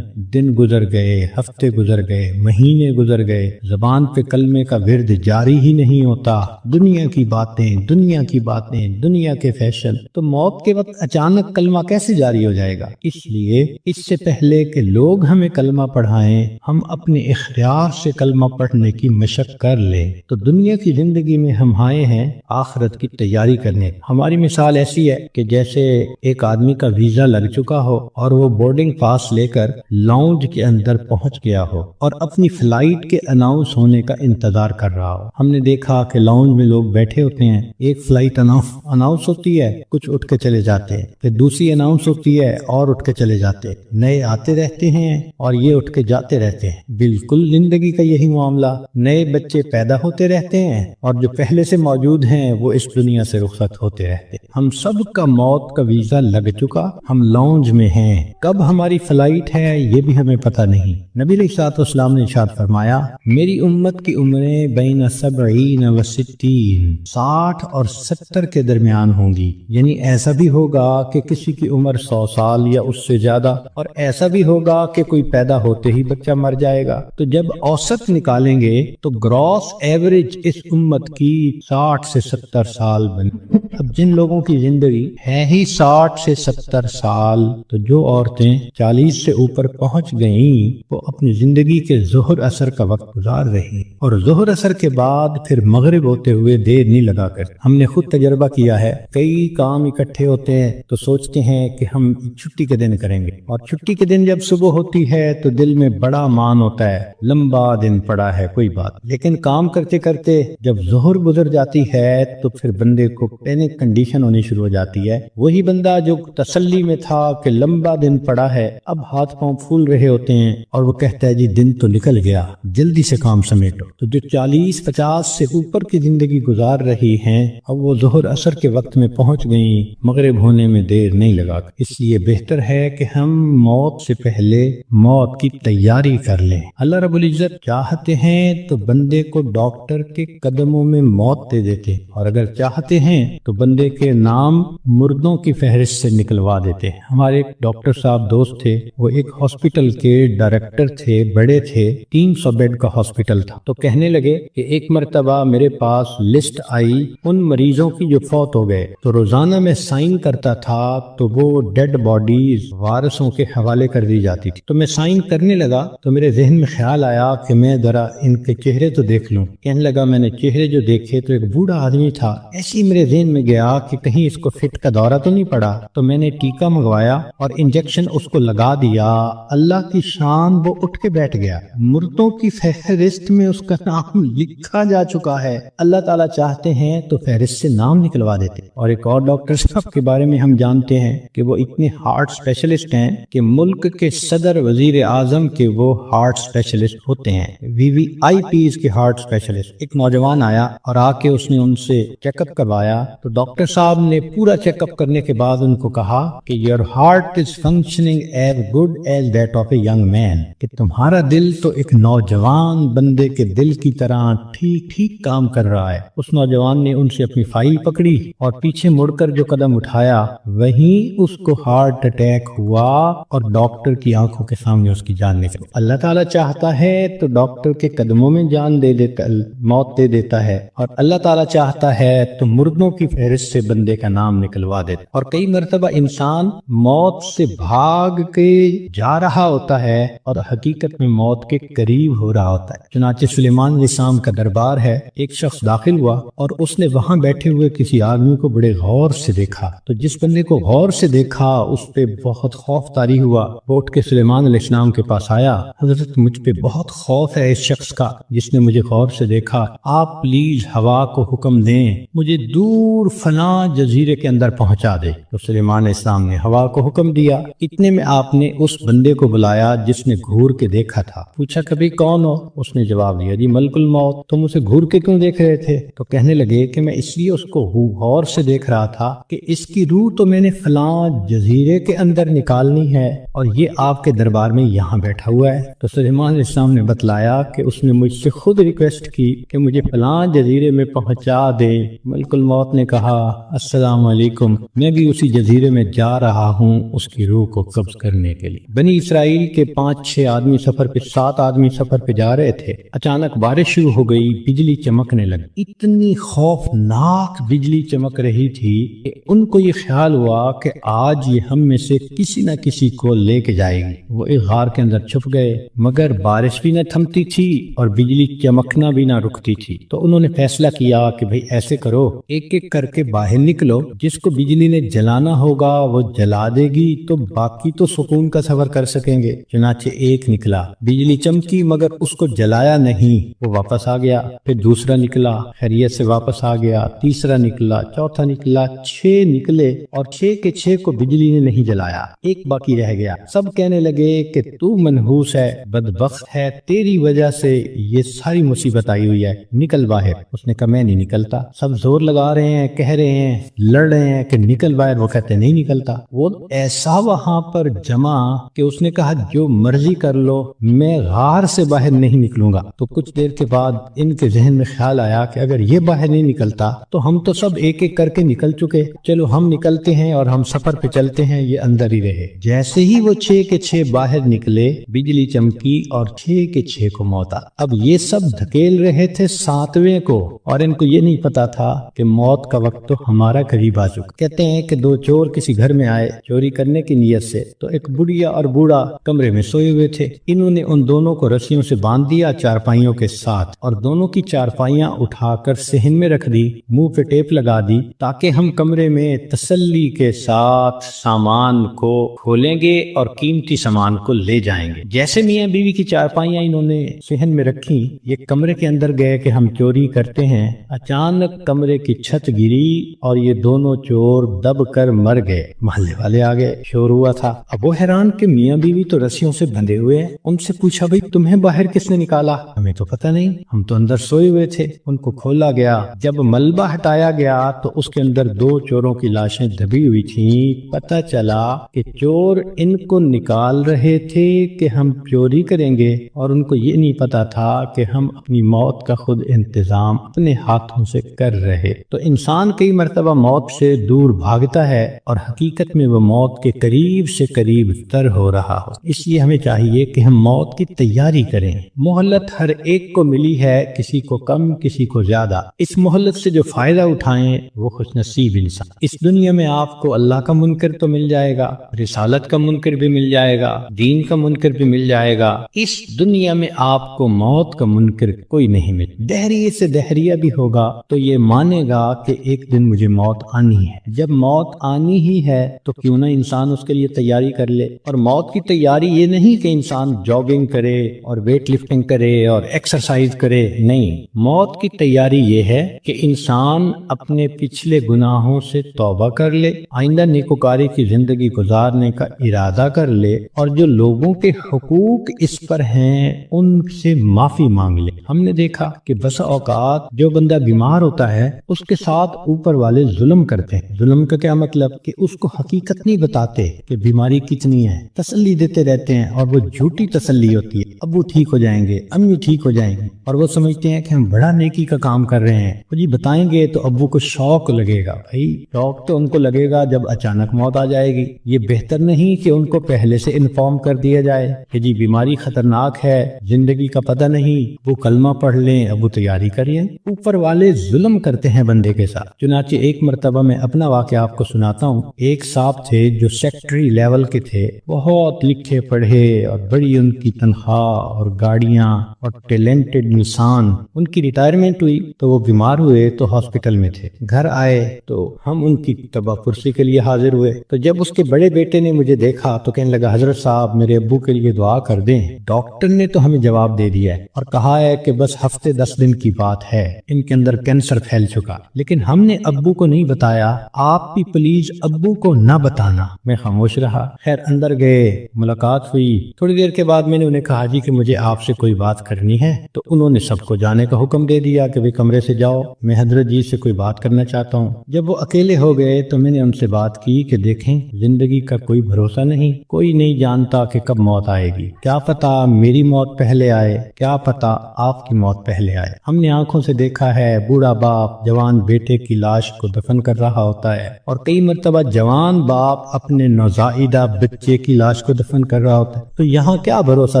دن گزر گئے، ہفتے گزر گئے، مہینے گزر گئے، زبان پہ کلمے کا ورد جاری ہی نہیں ہوتا، دنیا کی باتیں، دنیا کے فیشن، تو موت کے وقت اچانک کلمہ کیسے جاری ہو جائے گا؟ اس لیے اس سے پہلے کہ لوگ ہمیں کلمہ پڑھائیں، ہم اپنے اختیار سے کلمہ پڑھنے کی مشق کر لیں۔ تو دنیا کی زندگی میں ہم آئے ہیں آخرت کی تیاری کرنے۔ ہماری مثال ایسی ہے کہ جیسے ایک آدمی کا ویزا لگ چکا ہو اور وہ بورڈنگ پاس لے کر لاؤنج کے اندر پہنچ گیا ہو اور اپنی فلائٹ کے اناؤنس ہونے کا انتظار کر رہا ہو۔ ہم نے دیکھا کہ لاؤنج میں لوگ بیٹھے ہوتے ہیں، ایک فلائٹ اناؤنس ہوتی ہے، کچھ اٹھ کے چلے جاتے ہیں، پھر دوسری اناؤنس ہوتی ہے اور اٹھ کے چلے جاتے ہیں، نئے آتے رہتے ہیں اور یہ اٹھ کے جاتے رہتے ہیں۔ بالکل زندگی کا یہی معاملہ، نئے بچے پیدا ہوتے رہتے ہیں اور جو پہلے سے موجود ہیں وہ اس دنیا سے رخصت ہوتے رہتے ہیں۔ ہم سب کا موت کا ویزا لگ چکا، ہم لاؤنج میں ہیں، کب ہماری فلائٹ ہے یہ بھی ہمیں پتہ نہیں۔ نبی علیہ الصلوۃ والسلام نے ارشاد فرمایا، میری امت کی عمریں بین 70 و 60، 60 اور 70 کے درمیان ہوں گی، یعنی ایسا بھی ہوگا کہ کسی کی عمر 100 سال یا اس سے زیادہ، اور ایسا بھی ہوگا کہ کوئی پیدا ہوتے ہی بچہ مر جائے گا۔ تو جب اوسط نکالیں گے تو گراس ایوریج اس امت کی 60 سے 70 سال بنے۔ اب جن لوگوں کی زندگی ہے ہی 60 سے 70 سال، تو جو عورتیں 40 سے اوپر پہنچ گئیں وہ اپنی زندگی کے ظہر اثر کا وقت گزار رہی، اور ظہر اثر کے بعد پھر مغرب ہوتے ہوئے دیر نہیں لگا کر۔ ہم نے خود تجربہ کیا ہے، کئی کام اکٹھے ہوتے ہیں تو سوچتے ہیں کہ ہم چھٹی کے دن کریں گے، اور چھٹی کے دن جب صبح ہوتی ہے تو دل میں بڑا مان ہوتا ہے، لمبا دن پڑا ہے کوئی بات، لیکن کام کرتے کرتے جب ظہر گزر جاتی ہے تو پھر بندے کو پینک کنڈیشن ہونی شروع ہو جاتی ہے۔ وہی بندہ جو تسلی میں تھا کہ لمبا دن پڑا ہے، اب ہاتھ پاؤں پھول رہے ہوتے ہیں اور وہ کہتا ہے جی دن تو نکل گیا، جلدی سے کام سمیٹو۔ تو جو 40-50 سے اوپر کی زندگی گزار رہی ہیں، اب وہ ظہر عصر کے وقت میں پہنچ گئیں، مغرب ہونے میں دیر نہیں لگا۔ اس لیے بہتر ہے کہ ہم موت سے پہلے موت کی تیاری کر لیں۔ اللہ رب العزت چاہتے ہیں تو بندے کو ڈاکٹر کے قدموں میں موت دے دیتے، اور اگر چاہتے ہیں تو بندے کے نام مردوں کی فہرست سے نکلوا دیتے۔ ہمارے ایک ڈاکٹر صاحب دوست تھے، وہ ایک ہاسپٹل کے ڈائریکٹر تھے، بڑے تھے، 300 بیڈ کا ہاسپٹل تھا۔ تو کہنے لگے کہ ایک مرتبہ میرے پاس لسٹ آئی ان مریضوں کی جو فوت ہو گئے، تو روزانہ میں سائن کرتا تھا تو وہ ڈیڈ باڈیز وارثوں کے حوالے کر دی جاتی تھی۔ تو میں سائن کرنے لگا تو میرے ذہن میں خیال آیا کہ میں ذرا ان کے چہرے تو دیکھ لوں۔ کہنے لگا میں نے چہرے جو دیکھے تو ایک بوڑھا آدمی تھا، ایسے ہی میرے ذہن میں گیا کہ کہیں اس کو فٹ کا دورہ تو نہیں پڑا، تو میں نے ٹیکا منگوایا اور انجیکشن اس کو لگا دیا۔ اللہ کی شان، وہ اٹھ کے بیٹھ گیا، مردوں کی فہرست میں اس کا نام لکھا جا چکا ہے۔ اللہ تعالیٰ چاہتے ہیں تو فہرست سے نام نکلوا دیتے۔ اور ایک اور ڈاکٹر صاحب کے بارے میں ہم جانتے ہیں کہ وہ اتنے ہارٹ اسپیشلسٹ ہیں کہ ملک کے صدر وزیر اعظم کے وہ ہارٹ اسپیشلسٹ ہوتے ہیں، VVIPs کے ہارٹ اسپیشلسٹ۔ ایک نوجوان آیا اور آ کے اس نے ان سے چیک اپ کروایا، تو ڈاکٹر صاحب نے پورا چیک اپ کرنے کے بعد ان کو کہا کہ your heart is functioning as good as that of a young man, کہ تمہارا دل تو ایک نوجوان بندے کے دل کی طرح ٹھیک ٹھیک کام کر رہا ہے۔ اس نوجوان نے ان سے اپنی فائل پکڑی اور پیچھے مڑ کر جو قدم اٹھایا وہیں اس کو ہارٹ اٹیک ہوا اور ڈاکٹر کی آنکھوں کے سامنے اس کی جان نکل۔ اللہ تعالیٰ چاہتا ہے تو ڈاکٹر کے قدموں میں جان دے دیتا، موت دے دیتا ہے، اور اللہ تعالیٰ چاہتا ہے تو مردوں کی فہرست فہرست سے بندے کا نام نکلوا دیتا۔ اور کئی مرتبہ انسان موت سے بھاگ کے جا رہا ہوتا ہے اور حقیقت میں موت کے قریب ہو رہا ہوتا ہے۔ چنانچہ سلیمان علیہ السلام کا دربار ہے، ایک شخص داخل ہوا اور اس نے وہاں بیٹھے ہوئے کسی آدمی کو بڑے غور سے دیکھا، تو جس بندے کو غور سے دیکھا اس پہ بہت خوف طاری ہوا، اٹھ کے سلیمان علیہ السلام کے پاس آیا، حضرت مجھ پہ بہت خوف ہے اس شخص کا جس نے مجھے غور سے دیکھا، آپ پلیز ہوا کو حکم دیں مجھے دور فلاں جزیرے کے اندر پہنچا دے۔ تو سلیمان علیہ السلام نے ہوا کو حکم دیا، اتنے میں آپ نے اس بندے کو بلایا جس نے گھور کے دیکھا تھا، پوچھا کبھی کون ہو؟ اس نے جواب دیا جی ملک الموت۔ تم اسے گھور کے کیوں دیکھ رہے تھے؟ تو کہنے لگے کہ میں اس لیے اس کو غور سے دیکھ رہا تھا کہ اس کی روح تو میں نے فلاں جزیرے کے اندر نکالنی ہے اور یہ آپ کے دربار میں یہاں بیٹھا ہوا ہے۔ تو سلیمان علیہ السلام نے بتلایا کہ اس نے مجھ سے خود ریکویسٹ کی کہ مجھے فلاں جزیرے میں پہنچا دے۔ ملک الموت نے کہا السلام علیکم، میں بھی اسی جزیرے میں جا رہا ہوں اس کی روح کو قبض کرنے کے لیے۔ بنی اسرائیل کے 5-6 آدمی سفر پہ 7 آدمی سفر پہ جا رہے تھے، اچانک بارش شروع ہو گئی، بجلی چمکنے لگی، اتنی خوفناک بجلی چمک رہی تھی کہ ان کو یہ خیال ہوا کہ آج یہ ہم میں سے کسی نہ کسی کو لے کے جائے گی۔ وہ ایک غار کے اندر چھپ گئے، مگر بارش بھی نہ تھمتی تھی اور بجلی چمکنا بھی نہ رکتی تھی۔ تو انہوں نے فیصلہ کیا کہ بھئی ایسے کرو، ایک ایک کر کے باہر نکلو، جس کو بجلی نے جلانا ہوگا وہ جلا دے گی تو باقی تو سکون کا سفر کر سکیں گے۔ چنانچہ ایک نکلا، بجلی چمکی مگر اس کو جلایا نہیں، وہ واپس آ گیا۔ پھر دوسرا نکلا، خیریت سے واپس آ گیا، تیسرا نکلا، چوتھا نکلا، 6 نکلے اور 6 کے 6 کو بجلی نے نہیں جلایا، ایک باقی رہ گیا۔ سب کہنے لگے کہ تو منحوس ہے، بدبخت ہے، تیری وجہ سے یہ ساری مصیبت آئی ہوئی ہے، نکل باہر۔ اس نے کہا میں نہیں نکلتا۔ سب زور لگا رہے ہیں، کہہ رہے ہیں، لڑ رہے ہیں کہ نکل باہر، وہ کہتے نہیں نکلتا۔ وہ ایسا وہاں پر جمع کہ اس نے کہا جو مرضی کر لو، میں غار سے باہر نہیں نکلوں گا۔ تو کچھ دیر کے بعد ان کے ذہن میں خیال آیا کہ اگر یہ باہر نہیں نکلتا تو ہم تو سب ایک ایک کر کے نکل چکے، چلو ہم نکلتے ہیں اور ہم سفر پہ چلتے ہیں، یہ اندر ہی رہے۔ جیسے ہی وہ 6 کے 6 باہر نکلے، بجلی چمکی اور 6 کے 6 کو موت آ۔ اب یہ سب دھکیل رہے تھے 7ویں کو اور ان کو یہ نہیں پتا تھا کہ موت کا وقت تو ہمارا قریب آ چکا۔ کہتے ہیں کہ 2 چور کسی گھر میں آئے چوری کرنے کی نیت سے، تو ایک بڑھیا اور بوڑھا کمرے میں سوئے ہوئے تھے۔ انہوں نے ان دونوں کو رسیوں سے باندھ دیا چارپائیوں کے ساتھ اور دونوں کی چارپائیاں اٹھا کر صحن میں رکھ دی، منہ پہ ٹیپ لگا دی تاکہ ہم کمرے میں تسلی کے ساتھ سامان کو کھولیں گے اور قیمتی سامان کو لے جائیں گے۔ جیسے میاں بیوی کی چارپائیاں انہوں نے صحن میں رکھی، یہ کمرے کے اندر گئے کہ ہم چوری کرتے ہیں، اچانک کمرے کی چھت گری اور یہ دونوں چور دب کر مر گئے۔ محلے والے آ گئے، شور ہوا تھا۔ اب وہ حیران کہ میاں بیوی تو رسیوں سے بندھے ہوئے ہیں۔ ان سے پوچھا بھئی تمہیں باہر کس نے نکالا؟ ہمیں تو پتہ نہیں، ہم تو اندر سوئے ہوئے تھے۔ ان کو کھولا گیا، جب ملبہ ہٹایا گیا تو اس کے اندر 2 چوروں کی لاشیں دبی ہوئی تھیں۔ پتہ چلا کہ چور ان کو نکال رہے تھے کہ ہم چوری کریں گے اور ان کو یہ نہیں پتا تھا کہ ہم اپنی موت کا خود انتظام اپنے ہاتھوں سے کر رہے۔ تو انسان کئی مرتبہ موت سے دور بھاگتا ہے اور حقیقت میں وہ موت کے قریب سے قریب تر ہو رہا ہو۔ اس لیے ہمیں چاہیے کہ ہم موت کی تیاری کریں۔ مہلت ہر ایک کو ملی ہے، کسی کو کم کسی کو زیادہ۔ اس مہلت سے جو فائدہ اٹھائیں وہ خوش نصیب انسان۔ اس دنیا میں آپ کو اللہ کا منکر تو مل جائے گا، رسالت کا منکر بھی مل جائے گا، دین کا منکر بھی مل جائے گا۔ اس دنیا میں آپ کو موت کا منکر کوئی نہیں مل۔ دہریے سے دہریہ بھی ہوگا تو یہ مانے گا کہ ایک دن مجھے موت آنی ہے۔ جب موت آنی ہی ہے تو کیوں نہ انسان اس کے لیے تیاری کر لے۔ اور موت کی تیاری یہ نہیں کہ انسان جاگنگ کرے اور ویٹ لفٹنگ کرے اور ایکسرسائز کرے، نہیں۔ موت کی تیاری یہ ہے کہ انسان اپنے پچھلے گناہوں سے توبہ کر لے، آئندہ نیکوکاری کی زندگی گزارنے کا ارادہ کر لے اور جو لوگوں کے حقوق اس پر ہیں ان سے معافی مانگ لے۔ ہم نے دیکھا کہ بسا اوقات جو بندہ بیمار ہوتا ہے اس کے ساتھ اوپر والے ظلم کرتے ہیں۔ ظلم کا کیا مطلب؟ کہ اس کو حقیقت نہیں بتاتے کہ بیماری کتنی ہے، تسلی دیتے رہتے ہیں اور وہ جھوٹی تسلی ہوتی ہے۔ ابو ٹھیک ہو جائیں گے، امی ٹھیک ہو جائیں گے، اور وہ سمجھتے ہیں کہ ہم بڑا نیکی کا کام کر رہے ہیں۔ وہ جی بتائیں گے تو ابو کو شوق لگے گا، بھائی شوق تو ان کو لگے گا جب اچانک موت آ جائے گی۔ یہ بہتر نہیں کہ ان کو پہلے سے انفارم کر دیا جائے کہ جی بیماری خطرناک ہے، زندگی کا پتہ نہیں، وہ کلمہ پڑھ لیں، ابو تیاری کریے۔ اوپر والے ظلم کرتے ہیں بندے کے ساتھ۔ چنانچہ ایک مرتبہ میں اپنا واقعہ آپ کو سناتا ہوں۔ ایک صاحب تھے جو سیکٹری لیول کے تھے، بہت لکھے پڑھے اور بڑی ان کی تنخواہ اور گاڑیاں اور ٹیلنٹڈ انسان۔ ان کی ریٹائرمنٹ ہوئی تو وہ بیمار ہوئے تو ہاسپٹل میں تھے۔ گھر آئے تو ہم ان کی تباہ پرسی کے لیے حاضر ہوئے۔ تو جب اس کے بڑے بیٹے نے مجھے دیکھا تو کہنے لگا حضرت صاحب میرے ابو کے لیے دعا کر دیں، ڈاکٹر نے تو ہمیں جواب دے دیا ہے اور کہا ہے کہ بس ہفتے 10 دن کی بات ہے، ان کے اندر کینسر پھیل چکا، لیکن ہم نے ابو کو نہیں بتایا، آپ بھی پلیز ابو کو نہ بتانا۔ میں خاموش رہا۔ خیر اندر گئے، ملاقات ہوئی۔ تھوڑی دیر کے بعد میں نے انہیں کہا جی کہ مجھے آپ سے کوئی بات کرنی ہے، تو انہوں نے سب کو جانے کا حکم دے دیا کہ وہ کمرے سے جاؤ، میں حضرت جی سے کوئی بات کرنا چاہتا ہوں۔ جب وہ اکیلے ہو گئے تو میں نے ان سے بات کی کہ دیکھیں زندگی کا کوئی بھروسہ نہیں، کوئی نہیں جانتا کہ کب موت آئے گی، کیا پتا میری موت پہلے آئے، کیا پتا آپ کی موت پہلے آئے۔ ہم نے آنکھوں سے دیکھا ہے بوڑھا باپ جوان بیٹے کی لاش کو دفن کر رہا ہوتا ہے، اور کئی مرتبہ جوان باپ اپنے نوزائیدہ بچے کی لاش کو دفن کر رہا ہوتا ہے، تو یہاں کیا بھروسہ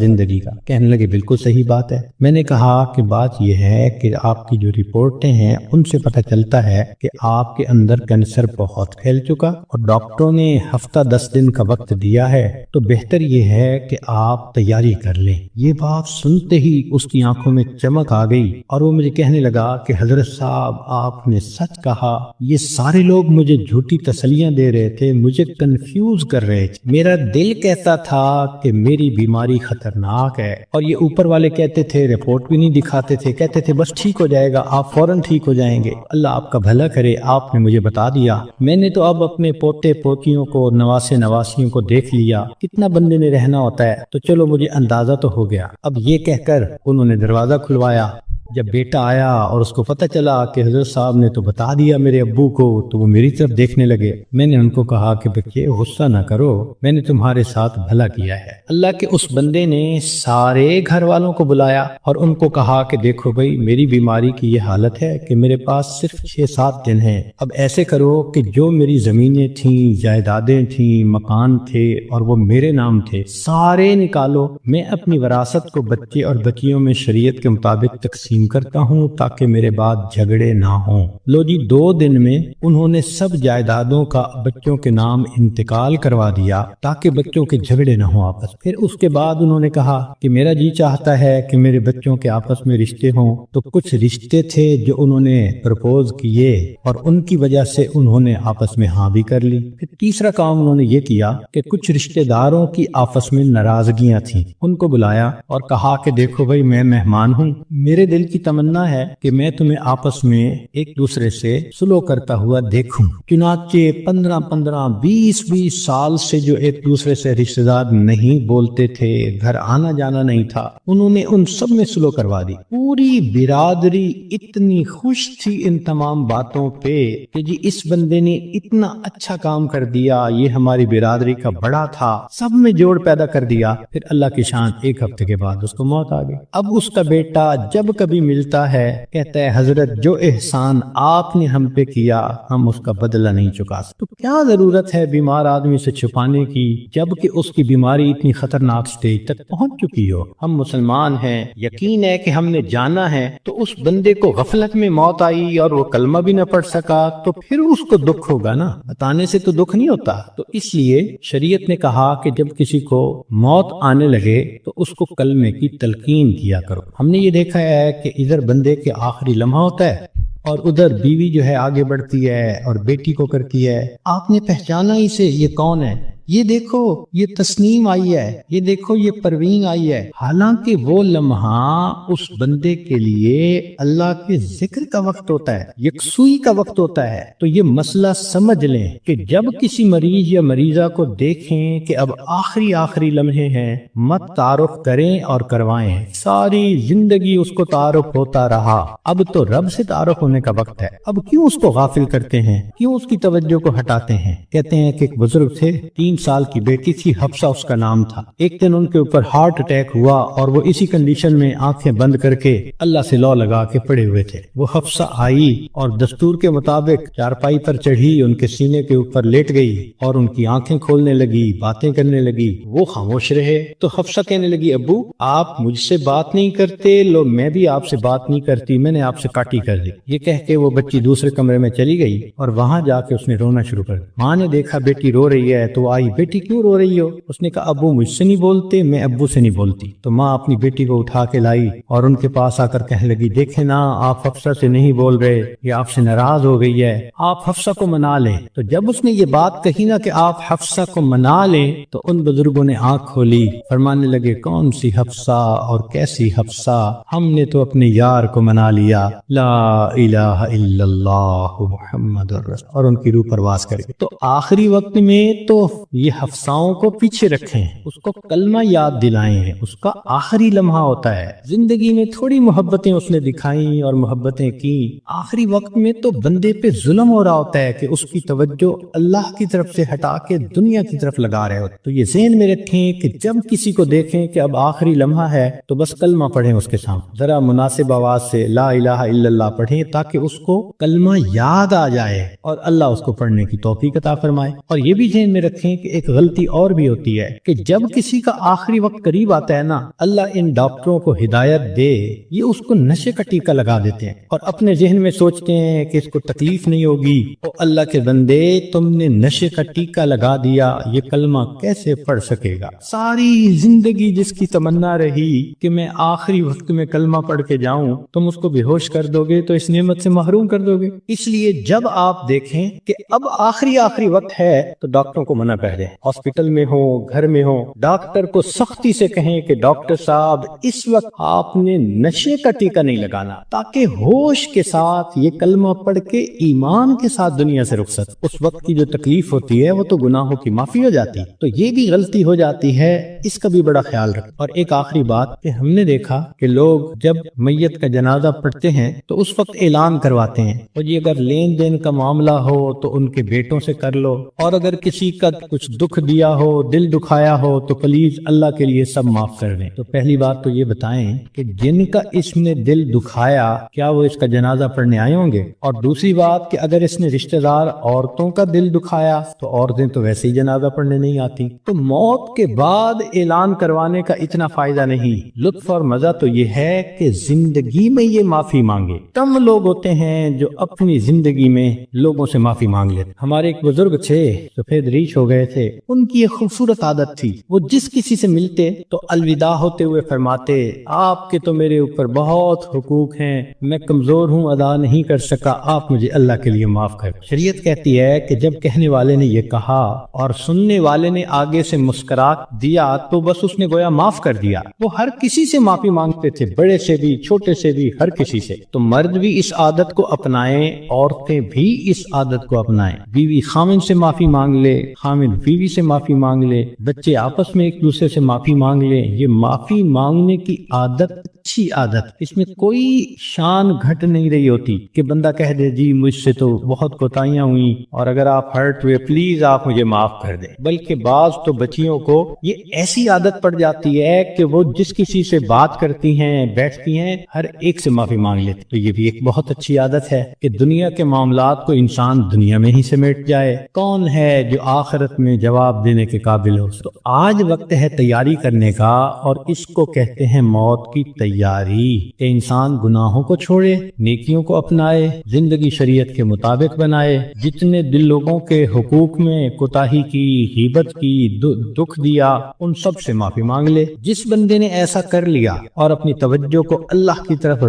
زندگی کا؟ کہنے لگے بالکل صحیح بات ہے۔ میں نے کہا کہ بات یہ ہے کہ آپ کی جو رپورٹیں ہیں ان سے پتہ چلتا ہے کہ آپ کے اندر کینسر بہت پھیل چکا اور ڈاکٹروں نے ہفتہ 10 دن کا وقت دیا ہے، تو بہتر یہ ہے کہ آپ تیاری کر لیں۔ یہ بات سنتے ہی اس کی آنکھوں میں چمک آ گئی اور وہ مجھے کہنے لگا کہ حضرت صاحب آپ نے سچ کہا، یہ سارے لوگ مجھے جھوٹی تسلیاں دے رہے تھے، مجھے کنفیوز کر رہے تھے، میرا دل کہتا تھا کہ میری بیماری خطرناک ہے، اور یہ اوپر والے کہتے تھے، رپورٹ بھی نہیں دکھاتے تھے، کہتے تھے بس ٹھیک ہو جائے گا، آپ فوراً ٹھیک ہو جائیں گے، اللہ آپ کا بھلا کرے، آپ نے مجھے بتا دیا۔ میں نے تو اب اپنے پوتے پوتیوں کو، نواسے نواسیوں کو دیکھ لیا، کتنا بندے نے رہنا ہوتا ہے، تو چلو مجھے اندازہ تو ہو گیا۔ اب یہ کہہ کر انہوں نے دروازہ کھلوایا۔ جب بیٹا آیا اور اس کو پتہ چلا کہ حضرت صاحب نے تو بتا دیا میرے ابو کو، تو وہ میری طرف دیکھنے لگے۔ میں نے ان کو کہا کہ بچے غصہ نہ کرو، میں نے تمہارے ساتھ بھلا کیا ہے۔ اللہ کے اس بندے نے سارے گھر والوں کو بلایا اور ان کو کہا کہ دیکھو بھائی میری بیماری کی یہ حالت ہے کہ میرے پاس صرف 6-7 دن ہیں، اب ایسے کرو کہ جو میری زمینیں تھیں، جائیدادیں تھیں، مکان تھے اور وہ میرے نام تھے، سارے نکالو، میں اپنی وراثت کو بچے اور بچیوں میں شریعت کے مطابق تقسیم کرتا ہوں تاکہ میرے بعد جھگڑے نہ ہوں۔ لو جی 2 دن میں انہوں نے سب جائیدادوں کا بچوں کے نام انتقال کروا دیا تاکہ بچوں کے جھگڑے نہ ہوں آپس۔ پھر اس کے بعد انہوں نے کہا کہ میرا جی چاہتا ہے کہ میرے بچوں کے آپس میں رشتے ہوں، تو کچھ رشتے تھے جو انہوں نے پرپوز کیے اور ان کی وجہ سے انہوں نے آپس میں ہاں بھی کر لی۔ پھر تیسرا کام انہوں نے یہ کیا کہ کچھ رشتے داروں کی آپس میں ناراضگیاں تھیں، ان کو بلایا اور کہا کہ دیکھو بھائی میں مہمان ہوں، میرے دل کی تمنا ہے کہ میں تمہیں آپس میں ایک دوسرے سے سلو کرتا ہوا دیکھوں۔ چنانچہ 15-20 سال سے جو ایک دوسرے سے رشتہ دار نہیں بولتے تھے، گھر آنا جانا نہیں تھا، انہوں نے ان سب میں سلو کروا دی۔ پوری برادری اتنی خوش تھی ان تمام باتوں پہ کہ جی اس بندے نے اتنا اچھا کام کر دیا، یہ ہماری برادری کا بڑا تھا، سب میں جوڑ پیدا کر دیا۔ پھر اللہ کی شان 1 ہفتے کے بعد اس کو موت آ گئی۔ اب اس کا بیٹا جب کبھی ملتا ہے کہتا ہے حضرت جو احسان آپ نے ہم پہ کیا ہم اس کا بدلہ نہیں چکا سکتے۔ تو کیا ضرورت ہے بیمار آدمی سے چھپانے کی جبکہ اس کی بیماری اتنی خطرناک سٹیج تک پہنچ چکی ہو؟ ہم مسلمان ہیں، یقین ہے کہ ہم نے جانا ہے، تو اس بندے کو غفلت میں موت آئی اور وہ کلمہ بھی نہ پڑھ سکا تو پھر اس کو دکھ ہوگا نا، بتانے سے تو دکھ نہیں ہوتا۔ تو اس لیے شریعت نے کہا کہ جب کسی کو موت آنے لگے تو اس کو کلمے کی تلقین کیا کرو۔ ہم نے یہ دیکھا ہے کہ ادھر بندے کے آخری لمحہ ہوتا ہے اور ادھر بیوی جو ہے آگے بڑھتی ہے اور بیٹی کو کرتی ہے، آپ نے پہچانا ہی سے یہ کون ہے، یہ دیکھو یہ تسنیم آئی ہے، یہ دیکھو یہ پروین آئی ہے، حالانکہ وہ لمحہ اس بندے کے لیے اللہ کے ذکر کا وقت ہوتا ہے، یکسوئی کا وقت ہوتا ہے۔ تو یہ مسئلہ سمجھ لیں کہ جب کسی مریض یا مریضہ کو دیکھیں کہ اب آخری لمحے ہیں، مت تعارف کریں اور کروائیں، ساری زندگی اس کو تعارف ہوتا رہا، اب تو رب سے تعارف ہونے کا وقت ہے، اب کیوں اس کو غافل کرتے ہیں، کیوں اس کی توجہ کو ہٹاتے ہیں؟ کہتے ہیں کہ ایک بزرگ تھے، 3 3 سال کی بیٹی تھی، حفصہ اس کا نام تھا۔ ایک دن ان کے اوپر ہارٹ اٹیک ہوا اور وہ اسی کنڈیشن میں آنکھیں بند کر کے اللہ سے لو لگا کے پڑے ہوئے تھے۔ وہ حفصہ آئی اور دستور کے مطابق چارپائی پر چڑھی، ان کے سینے کے اوپر لیٹ گئی اور ان کی آنکھیں کھولنے لگی، باتیں کرنے لگی۔ وہ خاموش رہے تو حفصہ کہنے لگی، ابو آپ مجھ سے بات نہیں کرتے، لو میں بھی آپ سے بات نہیں کرتی، میں نے آپ سے کاٹی کر دی۔ یہ کہہ کے وہ بچی دوسرے کمرے میں چلی گئی اور وہاں جا کے اس نے رونا شروع کر دیا۔ ماں نے دیکھا بیٹی رو رہی ہے تو آئی، بیٹی کیوں رو رہی ہو؟ اس نے کہا ابو مجھ سے نہیں بولتے، میں ابو سے نہیں بولتی۔ تو ماں اپنی بیٹی کو اٹھا کے لائی اور ان کے پاس آ کر کہنے لگی، دیکھیں نا آپ حفصہ سے نہیں بول رہے، یہ آپ سے ناراض ہو گئی ہے، آپ حفصہ کو منا لیں۔ تو جب اس نے یہ بات کہی نا کہ آپ حفصہ کو منا لیں، تو ان بزرگوں نے آنکھ کھولی، فرمانے لگے کون سی حفصہ اور کیسی حفصہ، ہم نے تو اپنے یار کو منا لیا، لا الہ الا اللہ محمد الرسول، اور ان کی روح پرواز کر گئی۔ تو آخری وقت میں تو یہ حفصاؤں کو پیچھے رکھیں، اس کو کلمہ یاد دلائیں، اس کا آخری لمحہ ہوتا ہے۔ زندگی میں تھوڑی محبتیں اس نے دکھائیں اور محبتیں کی، آخری وقت میں تو بندے پہ ظلم ہو رہا ہوتا ہے کہ اس کی توجہ اللہ کی طرف سے ہٹا کے دنیا کی طرف لگا رہے ہوتے۔ تو یہ ذہن میں رکھیں کہ جب کسی کو دیکھیں کہ اب آخری لمحہ ہے تو بس کلمہ پڑھیں اس کے سامنے، ذرا مناسب آواز سے لا الہ الا اللہ پڑھیں تاکہ اس کو کلمہ یاد آ جائے اور اللہ اس کو پڑھنے کی توفیق عطا فرمائے۔ اور یہ بھی ذہن میں رکھیں کہ ایک غلطی اور بھی ہوتی ہے کہ جب کسی کا آخری وقت قریب آتا ہے نا، اللہ ان ڈاکٹروں کو ہدایت دے، یہ اس کو نشے کا ٹیکہ لگا دیتے ہیں اور اپنے ذہن میں سوچتے ہیں کہ اس کو تکلیف نہیں ہوگی۔ او اللہ کے بندے، تم نے نشے کا ٹیکہ لگا دیا، یہ کلمہ کیسے پڑھ سکے گا؟ ساری زندگی جس کی تمنا رہی کہ میں آخری وقت میں کلمہ پڑھ کے جاؤں، تم اس کو بے ہوش کر دو گے تو اس نعمت سے محروم کر دو گے۔ اس لیے جب آپ دیکھیں کہ اب آخری وقت ہے تو ڈاکٹروں کو منع کر دیں، ہاسپٹل میں ہو گھر میں ہو، ڈاکٹر کو سختی سے کہیں کہ ڈاکٹر صاحب اس وقت آپ نے نشے کا ٹیکہ نہیں لگانا، تاکہ ہوش کے ساتھ یہ کلمہ پڑھ کے ایمان کے ساتھ دنیا سے رخصت۔ اس وقت کی جو تکلیف ہوتی ہے وہ تو گناہوں کی معافی ہو جاتی، تو یہ بھی غلطی ہو جاتی ہے، اس کا بھی بڑا خیال رکھ۔ اور ایک آخری بات کہ ہم نے دیکھا کہ لوگ جب میت کا جنازہ پڑھتے ہیں تو اس وقت اعلان کرواتے ہیں، اور یہ اگر لین دین کا معاملہ ہو تو ان کے بیٹوں سے کر لو، اور اگر کسی کا کچھ دکھ دیا ہو، دل دکھایا ہو تو پلیز اللہ کے لیے سب معاف کر دیں۔ تو پہلی بات تو یہ بتائیں کہ جن کا اس نے دل دکھایا کیا وہ اس کا جنازہ پڑھنے آئے ہوں گے؟ اور دوسری بات کہ اگر اس نے رشتہ دار عورتوں کا دل دکھایا تو عورتیں تو ویسے ہی جنازہ پڑھنے نہیں آتی۔ تو موت کے بعد اعلان کروانے کا اتنا فائدہ نہیں، لطف اور مزہ تو یہ ہے کہ زندگی میں یہ معافی مانگے۔ کم لوگ ہوتے ہیں جو اپنی زندگی میں لوگوں سے معافی مانگ لیتے۔ ہمارے ایک بزرگ تھے، سفید ریش ہو گئے تھے، ان کی ایک خوبصورت عادت تھی، وہ جس کسی سے ملتے تو الوداع ہوتے ہوئے فرماتے، آپ کے تو میرے اوپر بہت حقوق ہیں، میں کمزور ہوں، ادا نہیں کر سکا، آپ مجھے اللہ کے لیے معاف کر۔ شریعت کہتی ہے کہ جب کہنے والے نے یہ کہا اور سننے والے نے آگے سے مسکرا دیا تو بس اس نے گویا معاف کر دیا۔ وہ ہر کسی سے معافی مانگتے تھے، بڑے سے بھی، چھوٹے سے بھی، ہر کسی سے۔ تو مرد بھی اس عادت کو اپنائیں، عورتیں بھی اس عادت کو اپنائیں۔ بیوی خامن سے معافی مانگ لے، خامن بیوی سے معافی مانگ لے، بچے آپس میں ایک دوسرے سے معافی مانگ لیں۔ یہ معافی مانگنے کی عادت اچھی عادت، اس میں کوئی شان گھٹ نہیں رہی ہوتی کہ بندہ کہہ دے جی مجھ سے تو بہت کوتاہیاں ہوئیں اور اگر آپ ہرٹ ہوئے پلیز آپ مجھے معاف کر دیں۔ بلکہ بعض تو بچیوں کو یہ ایسی عادت پڑ جاتی ہے کہ وہ جس کسی سے بات کرتی ہیں، بیٹھتی ہیں، ہر ایک سے معافی مانگ لیتی۔ تو یہ بھی ایک بہت اچھی عادت ہے کہ دنیا کے معاملات کو انسان دنیا میں ہی سمیٹ جائے۔ کون ہے جو آخرت میں جواب دینے کے قابل ہو؟ تو آج وقت ہے تیاری کرنے کا، اور اس کو کہتے ہیں موت کی تیاری، کہ انسان گناہوں کو چھوڑے، نیکیوں کو اپنائے، زندگی شریعت کے مطابق بنائے، جتنے دل لوگوں کے حقوق میں کوتاہی کی، غیبت کی، دکھ دیا، ان سب سے معافی مانگ لے۔ جس بندے نے ایسا کر لیا اور اپنی توجہ کو اللہ کی طرف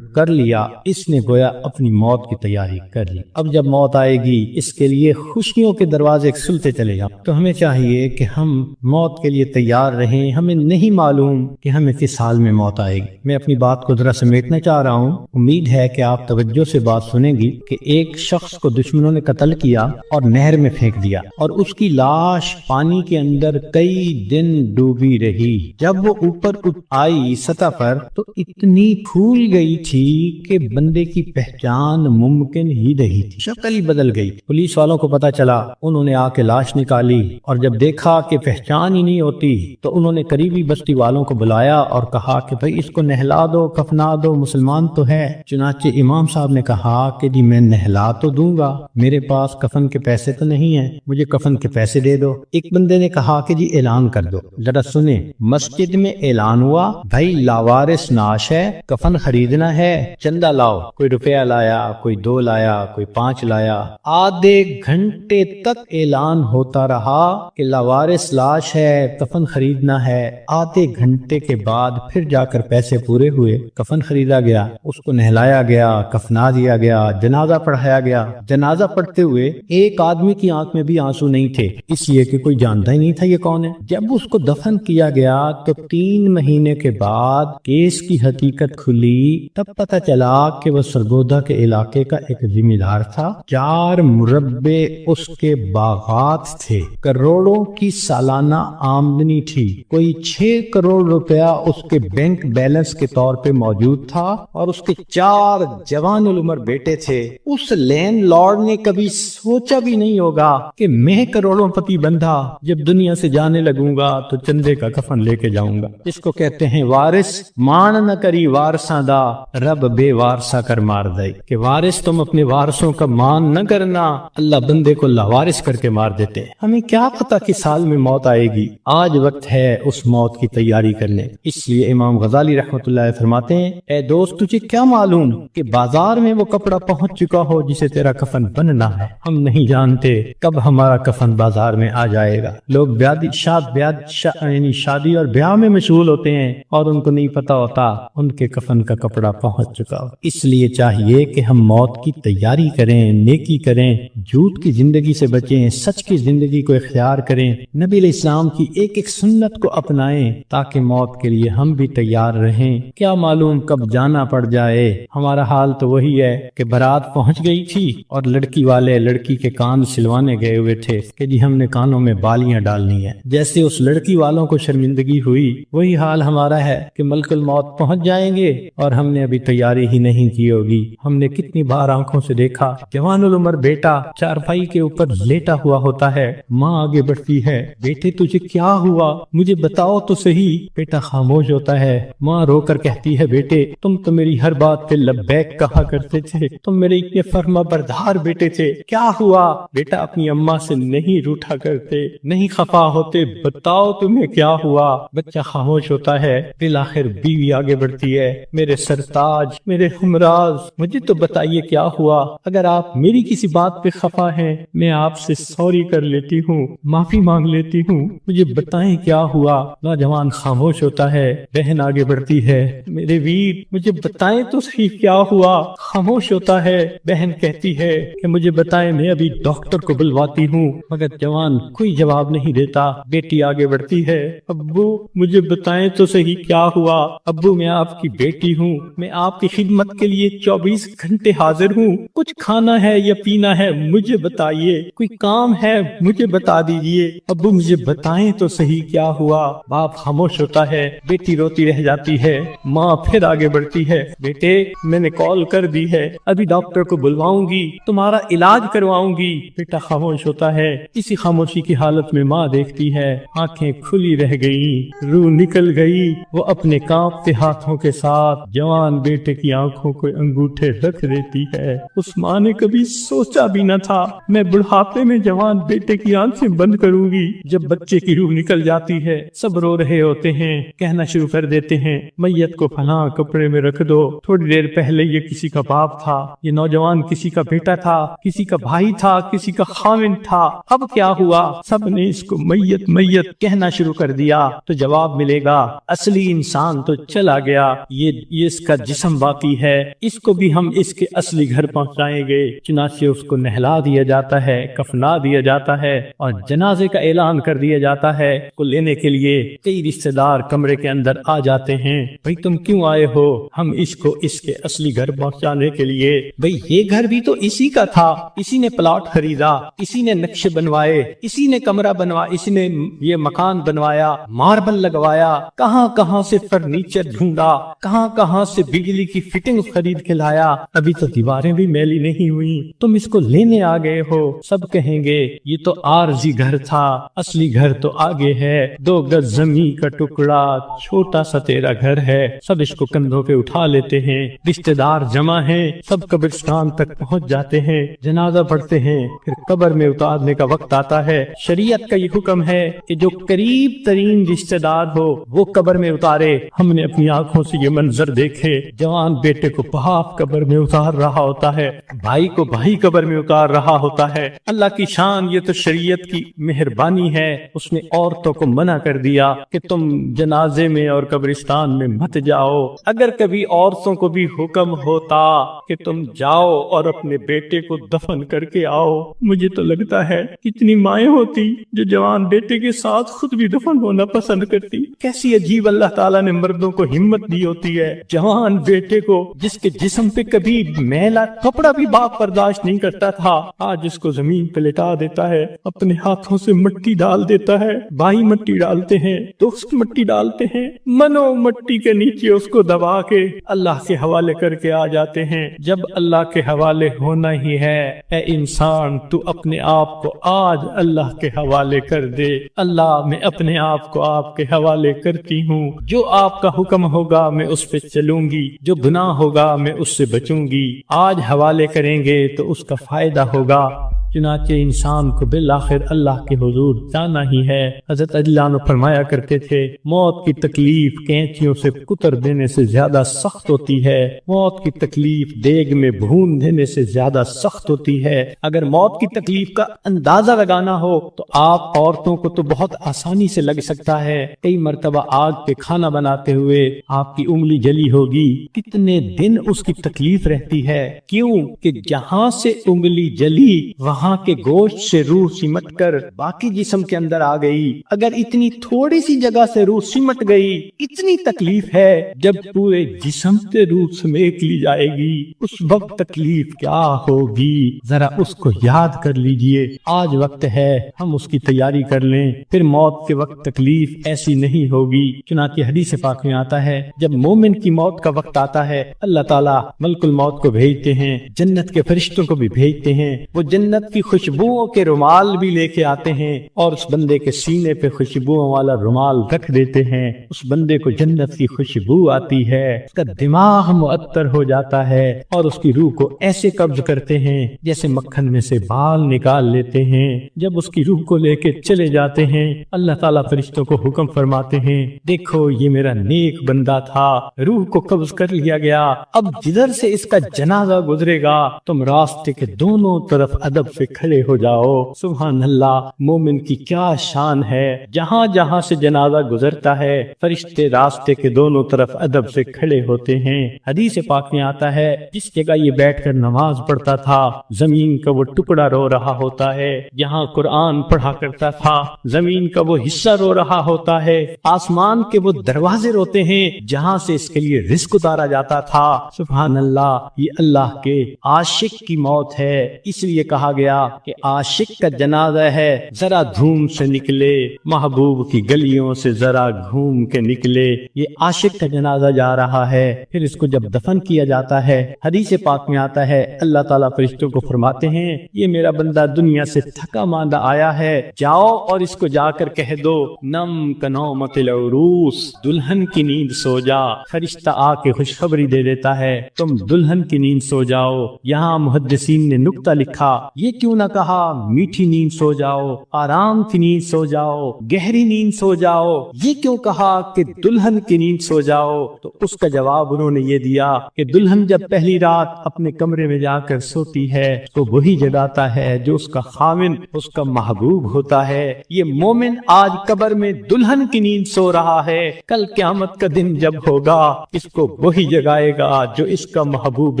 کر لیا، اس نے گویا اپنی موت کی تیاری کر لی۔ اب جب موت آئے گی اس کے لیے خوشیوں کے دروازے کھلتے چلے جائیں۔ تو ہمیں چاہیے کہ ہم موت کے لیے تیار رہیں۔ ہمیں نہیں معلوم کہ ہمیں کس حال میں موت آئے گی۔ میں اپنی بات کو ذرا سمیٹنا چاہ رہا ہوں، امید ہے کہ آپ توجہ سے بات سنیں گی کہ ایک شخص کو دشمنوں نے قتل کیا اور نہر میں پھینک دیا اور اس کی لاش پانی کے اندر کئی دن ڈوبی رہی۔ جب وہ اوپر آئی سطح پر تو اتنی پھول گئی تھی کہ بندے کی پہچان ممکن ہی نہیں تھی، شکل ہی بدل گئی۔ پولیس والوں کو پتا چلا، انہوں نے آ کے لاش نکالی اور جب دیکھا کہ پہچان ہی نہیں ہوتی تو انہوں نے قریبی بستی والوں کو بلایا اور کہا کہ بھئی اس کو نہلا دو، کفنا دو، مسلمان تو ہے۔ چنانچہ امام صاحب نے کہا کہ جی میں نہلا تو دوں گا، میرے پاس کفن کے پیسے تو نہیں ہیں، مجھے کفن کے پیسے دے دو۔ ایک بندے نے کہا کہ جی اعلان کر دو۔ ذرا سنیں، مسجد میں اعلان ہوا، بھائی لاوارث ناش ہے، کفن خریدنا ہے، چندہ لاؤ۔ کوئی روپیہ لایا، کوئی 2 لایا، کوئی 5 لایا۔ آدھے گھنٹے تک اعلان ہوتا رہا کہ لاوارث لاش ہے، کفن خریدنا ہے۔ آدھے گھنٹے کے بعد پھر جا کر پیسے پورے ہوئے، کفن خریدا گیا، اس کو نہلایا گیا، کفنا دیا گیا، جنازہ پڑھایا گیا۔ جنازہ پڑھتے ہوئے ایک آدمی کی آنکھ میں بھی آنسو نہیں تھے، اس لیے کہ کوئی جانتا ہی نہیں تھا یہ کون ہے۔ جب اس کو دفن کیا گیا تو 3 مہینے کے بعد کیس کی حقیقت کھلی، تب پتہ چلا کہ وہ سرگودا کے علاقے کا ایک ذمہ دار تھا۔ 4 مربع اس کے باغات تھے، کروڑوں کی سالانہ آمدنی تھی، کوئی 6 کروڑ روپیہ اس کے بینک بیلنس کے طور پہ موجود تھا اور اس کے 4 جوان العمر بیٹے تھے۔ اس لینڈ لارڈ نے کبھی سوچا بھی نہیں ہوگا کہ میں کروڑوں پتی بندھا جب دنیا سے جانے لگوں گا تو چندے کا کفن لے کے جاؤں گا۔ اس کو کہتے ہیں وارث مان نہ کری وارثاں دا، رب بے وارثا کر مار دے، کہ وارث تم اپنے وارثوں کا مان نہ کرنا، اللہ بندے کو لاوارث کر کے مار دیتے۔ ہمیں کیا پتا کہ سال میں موت آئے گی، آج وقت ہے اس موت کی تیاری کرنے۔ اس لیے امام غزالی رحمۃ اللہ علیہ فرماتے ہیں، اے دوست تجھے کیا معلوم کہ بازار میں وہ کپڑا پہنچ چکا ہو جسے تیرا کفن بننا ہے، ہم نہیں جانتے کب ہمارا کفن بازار میں آ جائے گا۔ لوگ یعنی شادی اور بیاہ میں مشغول ہوتے ہیں اور ان کو نہیں پتا ہوتا ان کے کفن کا کپڑا پہنچ چکا ہو۔ اس لیے چاہیے کہ ہم موت کی تیاری کریں، نیکی کریں، جھوٹ کی زندگی سے بچیں، سچ کی زندگی کو اختیار کریں، نبی علیہ السلام کی ایک ایک سنت کو اپنائیں تاکہ موت کے لیے ہم بھی تیار رہیں۔ کیا معلوم کب جانا پڑ جائے۔ ہمارا حال تو وہی ہے کہ بارات پہنچ گئی تھی اور لڑکی والے لڑکی کے کان سلوانے گئے ہوئے تھے کہ جی ہم نے کانوں میں بالیاں ڈالنی ہیں۔ جیسے اس لڑکی والوں کو شرمندگی ہوئی، وہی حال ہمارا ہے کہ ملک الموت پہنچ جائیں گے اور ہم نے ابھی تیاری ہی نہیں کی ہوگی۔ ہم نے کتنی بار آنکھوں سے دیکھا جوان العمر بیٹا چارپائی کے اوپر لیٹا ہوا ہوتا ہے، ماں آگے بڑھتی ہے، بیٹے تجھے کیا ہوا، مجھے بتاؤ تو صحیح۔ بیٹا خاموش ہوتا ہے، ماں رو کر کہتی ہے، بیٹے تم تو میری ہر بات پہ لبیک کہا کرتے تھے، تم میرے اتنے فرما بردار بیٹے تھے، کیا ہوا؟ بیٹا اپنی اماں سے نہیں روٹھا کرتے، نہیں خفا ہوتے، بتاؤ تمہیں کیا ہوا؟ بچہ خاموش ہوتا ہے، بالآخر بیوی آگے بڑھتی ہے، میرے سرتاج، میرے ہمراز، مجھے تو بتائیے کیا ہوا؟ اگر آپ میری کسی بات پہ خفا ہیں میں آپ سے سوری کر لیتی ہوں، معافی مانگ لیتی ہوں، مجھے بتائیں کیا ہوا؟ نوجوان خاموش ہوتا ہے، بہن آگے بڑھتی ہے، میرے ویر مجھے بتائیں تو صحیح کیا ہوا؟ خاموش ہوتا ہے، بہن کہتی ہے کہ مجھے بتائیں، میں ابھی ڈاکٹر کو بلواتی ہوں، مگر جوان کوئی جواب نہیں دیتا۔ بیٹی آگے بڑھتی ہے، ابو مجھے بتائیں تو صحیح کیا ہوا؟ ابو میں آپ کی بیٹی ہوں، میں آپ کی خدمت کے لیے 24 گھنٹے حاضر ہوں، کچھ کھانا ہے یا پینا ہے مجھے بتائیے، کوئی کام ہے مجھے بتا دیجئے، ابو مجھے بتائیں تو صحیح کیا ہوا؟ باپ خاموش ہوتا ہے، بیٹی روتی رہ جاتی ہے، ماں پھر آگے بڑھتی ہے، بیٹے میں نے کال کر دی ہے، ابھی ڈاکٹر کو بلواؤں گی، تمہارا علاج کرواؤں گی۔ بیٹا خاموش ہوتا ہے، اسی خاموشی کی حالت میں ماں دیکھتی ہے، آنکھیں کھلی رہ گئی، روح نکل گئی، وہ اپنے کانپتے ہاتھوں کے ساتھ جوان بیٹے کی آنکھوں کو انگوٹھے رکھ دیتی ہے۔ اس ماں نے کبھی سوچا بھی نہ تھا میں بڑھاپے میں جوان بیٹے کی آنکھیں بند کروں گی۔ جب بچے کی روح نکل جاتی ہے، سب رو رہے ہوتے ہیں، کہنا شروع کر دیتے ہیں، میت کو فلاں کپڑے میں رکھ دو، تھوڑی دیر پہلے یہ کسی کا باپ تھا، یہ نوجوان کسی کا بیٹا تھا، کسی کا بھائی تھا، کسی کا خاوند تھا، اب کیا ہوا؟ سب نے اس کو میت میت کہنا شروع کر دیا تو جواب ملے گا اصلی انسان تو چلا گیا، یہ اس کا جسم باقی ہے، اس کو بھی ہم اس کے اصلی گھر پہنچائیں گے۔ چنانچہ اس کو نہلا دیا جاتا ہے، کفنا دیا جاتا ہے اور جنازے کا اعلان کر دیا جاتا ہے۔ کو لینے کے لیے کئی رشتہ دار کمرے کے اندر آ جاتے ہیں، بھئی تم کیوں آئے ہو؟ ہم اس کو اس کے اصلی گھر پہنچانے کے لیے۔ بھئی یہ گھر بھی تو اسی کا تھا، اسی نے پلاٹ خریدا، اسی نے نقشے بنوائے، اسی نے کمرہ بنوایا، اسی نے یہ مکان بنوایا، ماربل لگوایا، کہاں کہاں سے فرنیچر ڈھونڈا، کہاں کہاں سے بجلی کی فٹنگ خرید کے لایا، ابھی تو دیواریں بھی میلی نہیں ہوئی، تم اس کو لینے آ گئے ہو۔ سب کہیں گے یہ تو عارضی گھر تھا، اصلی گھر تو آگے ہے، 2 گز زمین کا ٹکڑا، چھوٹا سا تیرا گھر ہے۔ سب اس کو کندھوں پہ اٹھا لیتے ہیں، رشتہ دار جمع ہیں، سب قبرستان تک پہنچ جاتے ہیں، جنازہ پڑھتے ہیں، پھر قبر میں اتارنے کا وقت آتا ہے۔ شریعت کا یہ حکم ہے کہ جو قریب ترین رشتہ دار ہو وہ قبر میں اتارے۔ ہم نے اپنی آنکھوں سے یہ منظر دیکھے، جوان بیٹے کو باپ قبر میں اتار رہا ہوتا ہے، بھائی کو بھائی قبر میں اتار رہا ہوتا ہے۔ اللہ کی شان، یہ تو شریعت کی مہربانی ہے، اس نے عورتوں کو منع کر دیا کہ تم جنازے میں اور قبرستان میں مت جاؤ۔ اگر کبھی عورتوں کو بھی حکم ہوتا کہ تم جاؤ اور اپنے بیٹے کو دفن کر کے آؤ، مجھے تو لگتا ہے کتنی مائیں ہوتی جو جوان بیٹے کے ساتھ خود بھی دفن ہونا پسند کرتی۔ کیسی عجیب اللہ تعالیٰ نے مردوں کو ہمت دی ہوتی ہے۔ جوان بیٹے کو جس کے جسم پہ کبھی میلا کپڑا بھی باپ برداشت نہیں کرتا تھا، آج اس کو زمین پہ لٹا دیتا ہے، اپنے ہاتھوں سے مٹی ڈال دیتا ہے، بھائی مٹی ڈالتے ہیں، دوست مٹی ڈالتے ہیں، منو مٹی کے نیچے اس کو دبا کے اللہ کے حوالے کر کے آ جاتے ہیں۔ جب اللہ کے حوالے ہونا ہی ہے، اے انسان تو اپنے آپ کو آج اللہ کے حوالے کر دے۔ اللہ میں اپنے آپ کو آپ کے حوالے کرتی ہوں، جو آپ کا حکم ہوگا میں اس پہ چلوں گی، جو گناہ ہوگا میں اس سے بچوں گی۔ آج حوالے کریں گے تو اس کا فائدہ ہوگا۔ چنانچہ انسان کو بالآخر اللہ کے حضور جانا ہی ہے۔ حضرت علی عنہ فرمایا کرتے تھے، موت کی تکلیف کینچیوں سے کتر دینے سے زیادہ سخت ہوتی ہے، موت کی تکلیف دیگ میں بھون دینے سے زیادہ سخت ہوتی ہے۔ اگر موت کی تکلیف کا اندازہ لگانا ہو تو آپ عورتوں کو تو بہت آسانی سے لگ سکتا ہے۔ کئی مرتبہ آگ پہ کھانا بناتے ہوئے آپ کی انگلی جلی ہوگی، کتنے دن اس کی تکلیف رہتی ہے۔ کیوں کہ جہاں سے انگلی جلی وہاں کے گوشت سے روح سمٹ کر باقی جسم کے اندر آ گئی۔ اگر اتنی تھوڑی سی جگہ سے روح سمٹ گئی، اتنی تکلیف ہے۔ جب پورے جسم سے روح سمیٹ لی جائے گی، اس وقت تکلیف کیا ہوگی، ذرا اس کو یاد کر لیجئے۔ آج وقت ہے ہم اس کی تیاری کر لیں، پھر موت کے وقت تکلیف ایسی نہیں ہوگی۔ چنانچہ حدیث پاک میں آتا ہے، جب مومن کی موت کا وقت آتا ہے، اللہ تعالیٰ ملک الموت کو بھیجتے ہیں، جنت کے فرشتوں کو بھی بھیجتے ہیں، وہ جنت کی خوشبوؤں کے رومال بھی لے کے آتے ہیں اور اس بندے کے سینے پہ خوشبوؤں والا رومال رکھ دیتے ہیں۔ اس بندے کو جنت کی خوشبو آتی ہے، اس کا دماغ معطر ہو جاتا ہے اور اس کی روح کو ایسے قبض کرتے ہیں جیسے مکھن میں سے بال نکال لیتے ہیں۔ جب اس کی روح کو لے کے چلے جاتے ہیں، اللہ تعالیٰ فرشتوں کو حکم فرماتے ہیں، دیکھو یہ میرا نیک بندہ تھا، روح کو قبض کر لیا گیا، اب جدھر سے اس کا جنازہ گزرے گا تم راستے کے دونوں طرف ادب سے کھڑے ہو جاؤ۔ سبحان اللہ، مومن کی کیا شان ہے، جہاں جہاں سے جنازہ گزرتا ہے فرشتے راستے کے دونوں طرف ادب سے کھڑے ہوتے ہیں۔ حدیث پاک میں آتا ہے، جس جگہ یہ بیٹھ کر نماز پڑھتا تھا زمین کا وہ ٹکڑا رو رہا ہوتا ہے، جہاں قرآن پڑھا کرتا تھا زمین کا وہ حصہ رو رہا ہوتا ہے، آسمان کے وہ دروازے روتے ہیں جہاں سے اس کے لیے رزق اتارا جاتا تھا۔ سبحان اللہ، یہ اللہ کے عاشق کی موت ہے، اس لیے کہا گیا کہ عاشق کا جنازہ ہے، ذرا دھوم سے نکلے، محبوب کی گلیوں سے ذرا گھوم کے نکلے۔ یہ عاشق کا جنازہ جا رہا ہے، پھر اس کو جب دفن کیا جاتا ہے، حدیث پاک میں آتا ہے، اللہ تعالیٰ فرشتوں کو فرماتے ہیں، یہ میرا بندہ دنیا سے تھکا ماندہ آیا ہے، جاؤ اور اس کو جا کر کہہ دو، نم کنومت العروس، دلہن کی نیند سو جا۔ فرشتہ آ کے خوشخبری دے دیتا ہے، تم دلہن کی نیند سو جاؤ۔ یہاں محدثین نے نکتہ لکھا، یہ کیوں نہ کہا میٹھی نیند سو جاؤ، آرام کی نیند سو جاؤ، گہری نیند سو جاؤ، یہ کیوں کہا کہ دلہن کی نیند سو جاؤ؟ تو اس کا جواب انہوں نے یہ دیا کہ دلہن جب پہلی رات اپنے کمرے میں جا کر سوتی ہے تو وہی جگاتا ہے جو اس کا خاوند، اس کا محبوب ہوتا ہے۔ یہ مومن آج قبر میں دلہن کی نیند سو رہا ہے، کل قیامت کا دن جب ہوگا اس کو وہی جگائے گا جو اس کا محبوب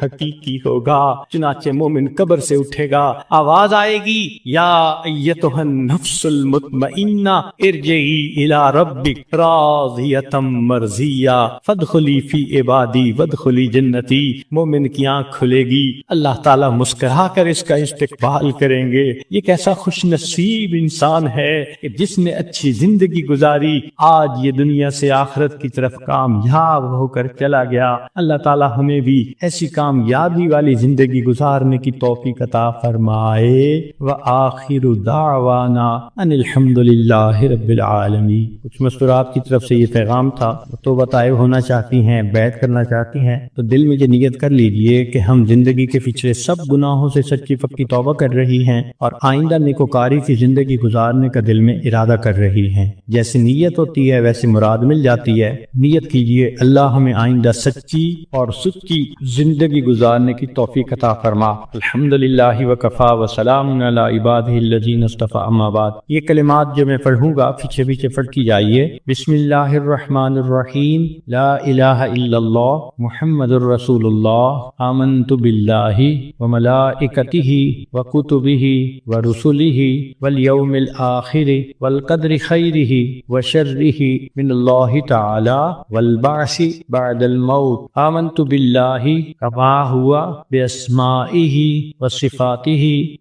حقیقی ہوگا۔ چنانچہ مومن قبر سے اٹھے گا، آواز آئے گی یا ایتھا النفس المطمئنہ ارجعی الی ربک راضیۃ مرضیہ فادخلی فی عبادی وادخلی جنتی. مومن کی آنکھ کھلے گی، اللہ تعالیٰ مسکرا کر اس کا استقبال کریں گے. یہ کیسا خوش نصیب انسان ہے کہ جس نے اچھی زندگی گزاری، آج یہ دنیا سے آخرت کی طرف کامیاب ہو کر چلا گیا. اللہ تعالیٰ ہمیں بھی ایسی کامیابی والی زندگی گزارنے کی توفیق عطا فرمائے. وآخر دعوانا ان الحمد للہ رب العالمین. کچھ مستورات کی طرف سے یہ پیغام تھا. توبہ طائب ہونا چاہتی ہیں، بیعت کرنا چاہتی ہیں تو دل میں یہ نیت کر لیجئے کہ ہم زندگی کے پچھلے سب گناہوں سے سچی پکی توبہ کر رہی ہیں اور آئندہ نیکوکاری کی زندگی گزارنے کا دل میں ارادہ کر رہی ہیں. جیسی نیت ہوتی ہے ویسی مراد مل جاتی ہے. نیت کیجئے اللہ ہمیں آئندہ سچی اور سچی زندگی گزارنے کی توفیق عطا فرما. الحمدللہ وکفا وسلام علی عبادہ الذین اصطفیٰ. اما بعد، یہ کلمات جو میں پڑھوں گا پیچھے پیچھے پڑھتی جائیے. بسم اللہ الرحمن الرحیم. لا الہ الا اللہ محمد الرسول اللہ. آمنت باللہ وملائکتہ وکتبہ ورسلہ والیوم الآخر والقدر خیرہ وشرہ من اللہ تعالی والبعث بعد الموت. آمنت باللہ کما ہوا باسمائہ وصفاتہ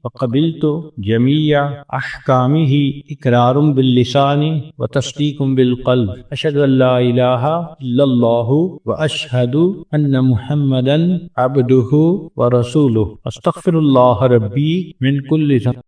وقبلت جمیع احکامہ اقرار باللسان وتصدیق بالقلب. اشہد ان لا الہ الا اللہ واشہد ان محمدا عبدہ ورسولہ. استغفر اللہ ربی من کل ذنب